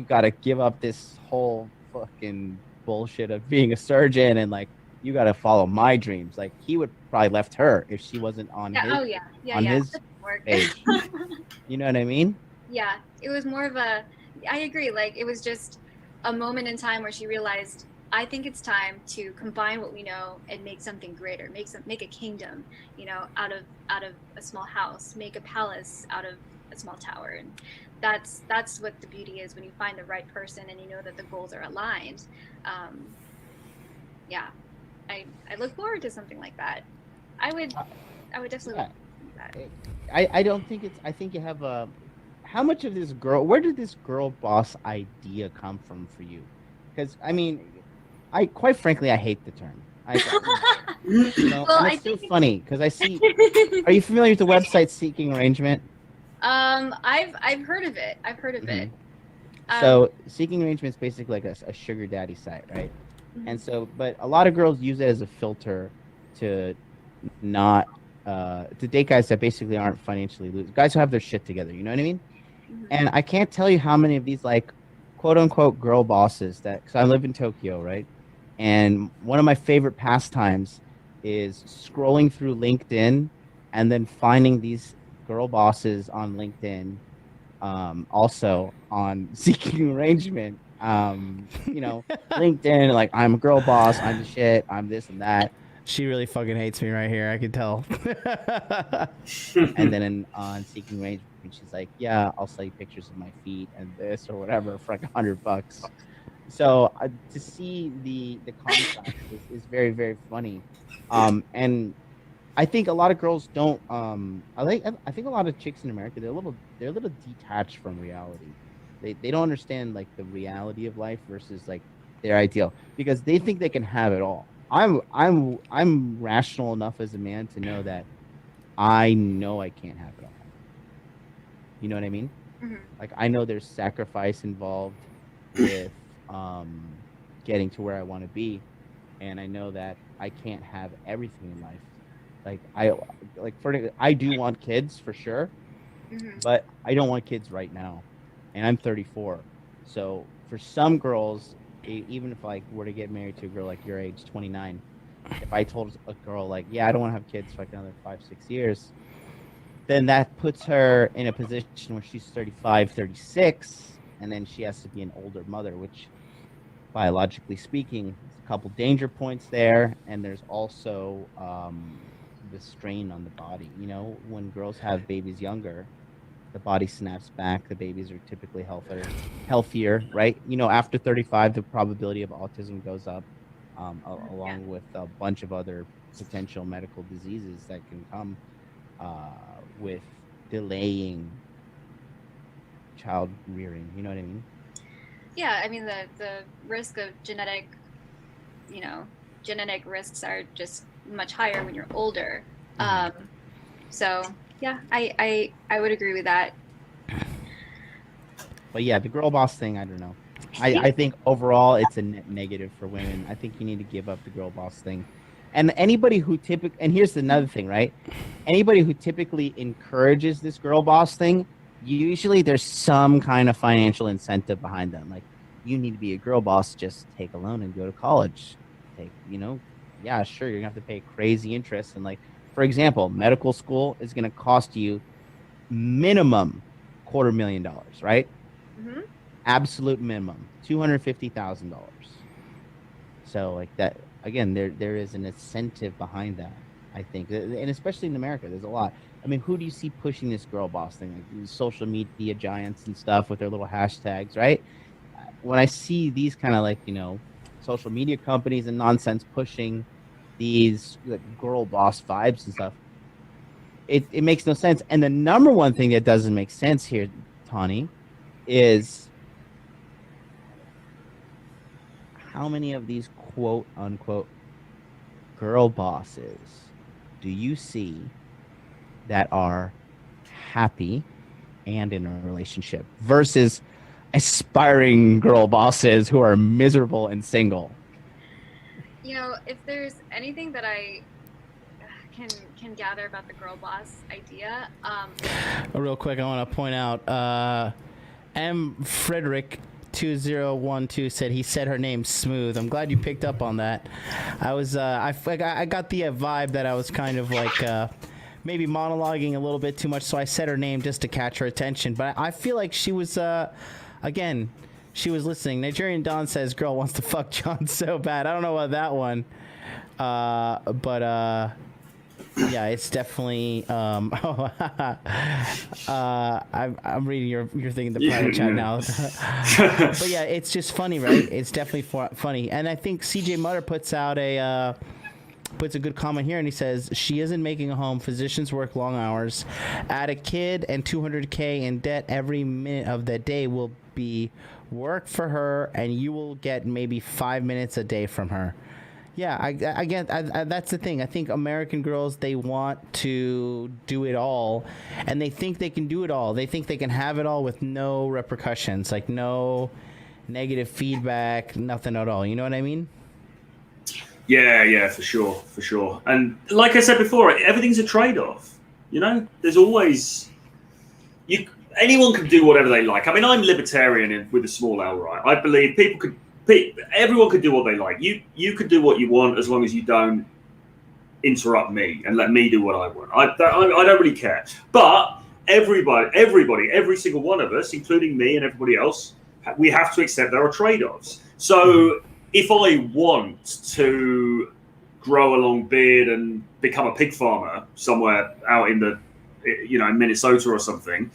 got to give up this whole fucking bullshit of being a surgeon and like you got to follow my dreams. Like he would probably left her if she wasn't on his page. You know what I mean? Yeah, it was more of a. I agree. Like it was just a moment in time where she realized, I think it's time to combine what we know and make something greater, make a kingdom, out of a small house, make a palace out of a small tower. And that's what the beauty is when you find the right person and you know that the goals are aligned. I look forward to something like that. I would definitely look at that. I don't think I think you have a. How much of this where did this girl boss idea come from for you? Because quite frankly, I hate the term. It's so funny because I see. Are you familiar with the website Seeking Arrangement? I've heard of it. it. So Seeking Arrangement is basically like a sugar daddy site, right? Mm-hmm. And so, but a lot of girls use it as a filter to not to date guys that basically aren't financially loose, guys who have their shit together. You know what I mean? Mm-hmm. And I can't tell you how many of these like quote unquote girl bosses because I live in Tokyo, right? And one of my favorite pastimes is scrolling through LinkedIn and then finding these girl bosses on LinkedIn, also on Seeking Arrangement, LinkedIn, like, I'm a girl boss, I'm the shit, I'm this and that. She really fucking hates me right here. I can tell. And then on Seeking Arrangement, she's like, yeah, I'll sell you pictures of my feet and this or whatever for like $100. So to see the contrast is very, very funny. And I think a lot of girls don't. I think a lot of chicks in America, they're a little detached from reality. They don't understand like the reality of life versus like their ideal, because they think they can have it all. I'm rational enough as a man to know that I know I can't have it all. You know what I mean? Mm-hmm. Like, I know there's sacrifice involved with getting to where I want to be, and I know that I can't have everything in life. Like, I do want kids for sure, Mm-hmm. but I don't want kids right now, and I'm 34. So for some girls, even if I were to get married to a girl like your age, 29, if I told a girl like, yeah, I don't want to have kids for like another 5-6 years, then that puts her in a position where she's 35, 36, and then she has to be an older mother, which biologically speaking, there's a couple danger points there, and there's also the strain on the body. You know, when girls have babies younger, the body snaps back. The babies are typically healthier, right? You know, after 35, the probability of autism goes up, along with a bunch of other potential medical diseases that can come with delaying child rearing. You know what I mean? Yeah, I mean the risk of genetic risks are just much higher when you're older. So yeah, I would agree with that. But yeah, the girl boss thing, I don't know. I think overall it's a net negative for women. I think you need to give up the girl boss thing. And anybody who and here's another thing, right? Anybody who typically encourages this girl boss thing, usually there's some kind of financial incentive behind them. Like, you need to be a girl boss, just take a loan and go to college. Yeah, sure, you're gonna have to pay crazy interest. And like, for example, medical school is gonna cost you minimum $250,000, right? Mm-hmm. Absolute minimum, $250,000. So like that, again, there is an incentive behind that, I think, and especially in America, there's a lot. I mean, who do you see pushing this girl boss thing? Like these social media giants and stuff with their little hashtags, right? When I see these kind of like, social media companies and nonsense pushing these like girl boss vibes and stuff, it makes no sense. And the number one thing that doesn't make sense here, Tawny, is how many of these quote unquote girl bosses do you see that are happy and in a relationship versus aspiring girl bosses who are miserable and single? If there's anything that I can gather about the girl boss idea, real quick, I want to point out M. Frederick 2012 said he said her name smooth. I'm glad you picked up on that. I was I got the vibe that I was kind of like maybe monologuing a little bit too much, so I said her name just to catch her attention. But I feel like she was again, she was listening. Nigerian Don says girl wants to fuck John so bad. I don't know about that one, but yeah, it's definitely. I'm reading your thing in the private chat now. But yeah, it's just funny, right? It's definitely funny, and I think CJ Mutter puts a good comment here, and he says she isn't making a home. Physicians work long hours. Add a kid and $200K in debt every minute of the day will be work for her, and you will get maybe 5 minutes a day from her. Yeah, I get that's the thing. I think American girls, they want to do it all, and they think they can do it all. They think they can have it all with no repercussions, like no negative feedback, nothing at all. You know what I mean? Yeah, for sure. And like I said before, everything's a trade-off. There's always anyone can do whatever they like. I mean, I'm libertarian with a small L, right? I believe everyone could do what they like. You could do what you want as long as you don't interrupt me and let me do what I want. I don't really care. But everybody, every single one of us, including me and everybody else, we have to accept there are trade-offs. So if I want to grow a long beard and become a pig farmer somewhere out in the, in Minnesota or something,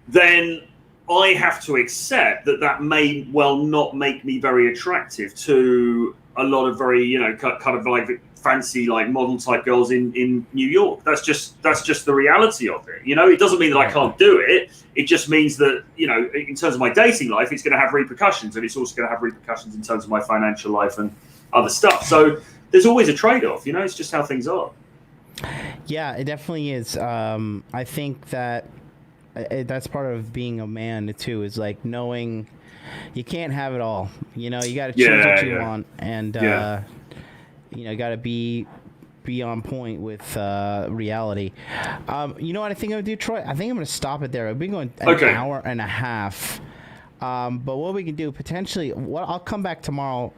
then I have to accept that may well not make me very attractive to a lot of very, kind of like fancy, like model type girls in New York. That's just the reality of it. It doesn't mean that I can't do it. It just means that, in terms of my dating life, it's going to have repercussions, and it's also going to have repercussions in terms of my financial life and other stuff. So there's always a trade-off, it's just how things are. Yeah, it definitely is. I think that that's part of being a man too, is like knowing you can't have it all. You got to choose what you want, and you got to be on point with reality. You know what I think I'm gonna do, Troy? I think I'm gonna stop it there. We've been going an hour and a half. But what we can do potentially, I'll come back tomorrow.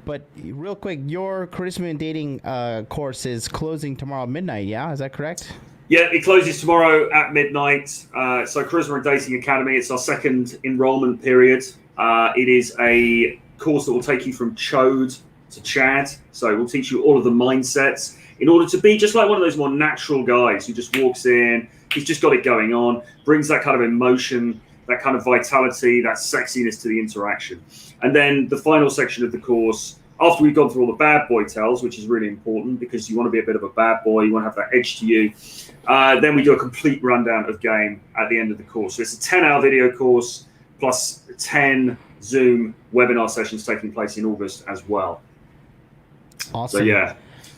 But real quick, your charisma and dating course is closing tomorrow at midnight. Yeah, is that correct? Yeah, it closes tomorrow at midnight. So Charisma and Dating Academy, it's our second enrollment period. It is a course that will take you from chode to chad. So we'll teach you all of the mindsets in order to be just like one of those more natural guys who just walks in, he's just got it going on, brings that kind of emotion, that kind of vitality, that sexiness to the interaction. And then the final section of the course, after we've gone through all the bad boy tells, which is really important because you want to be a bit of a bad boy, you want to have that edge to you, then we do a complete rundown of game at the end of the course. So it's a 10-hour video course plus 10 Zoom webinar sessions taking place in August as well. Awesome. So yeah.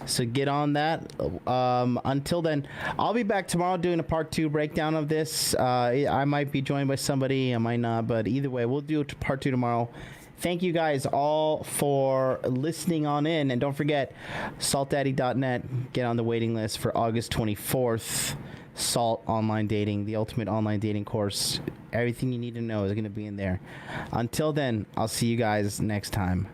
So get on that. Until then, I'll be back tomorrow doing a part 2 breakdown of this. I might be joined by somebody, I might not, but either way, we'll do part 2 tomorrow. Thank you guys all for listening on in. And don't forget, saltdaddy.net. Get on the waiting list for August 24th. Salt Online Dating, the ultimate online dating course. Everything you need to know is going to be in there. Until then, I'll see you guys next time.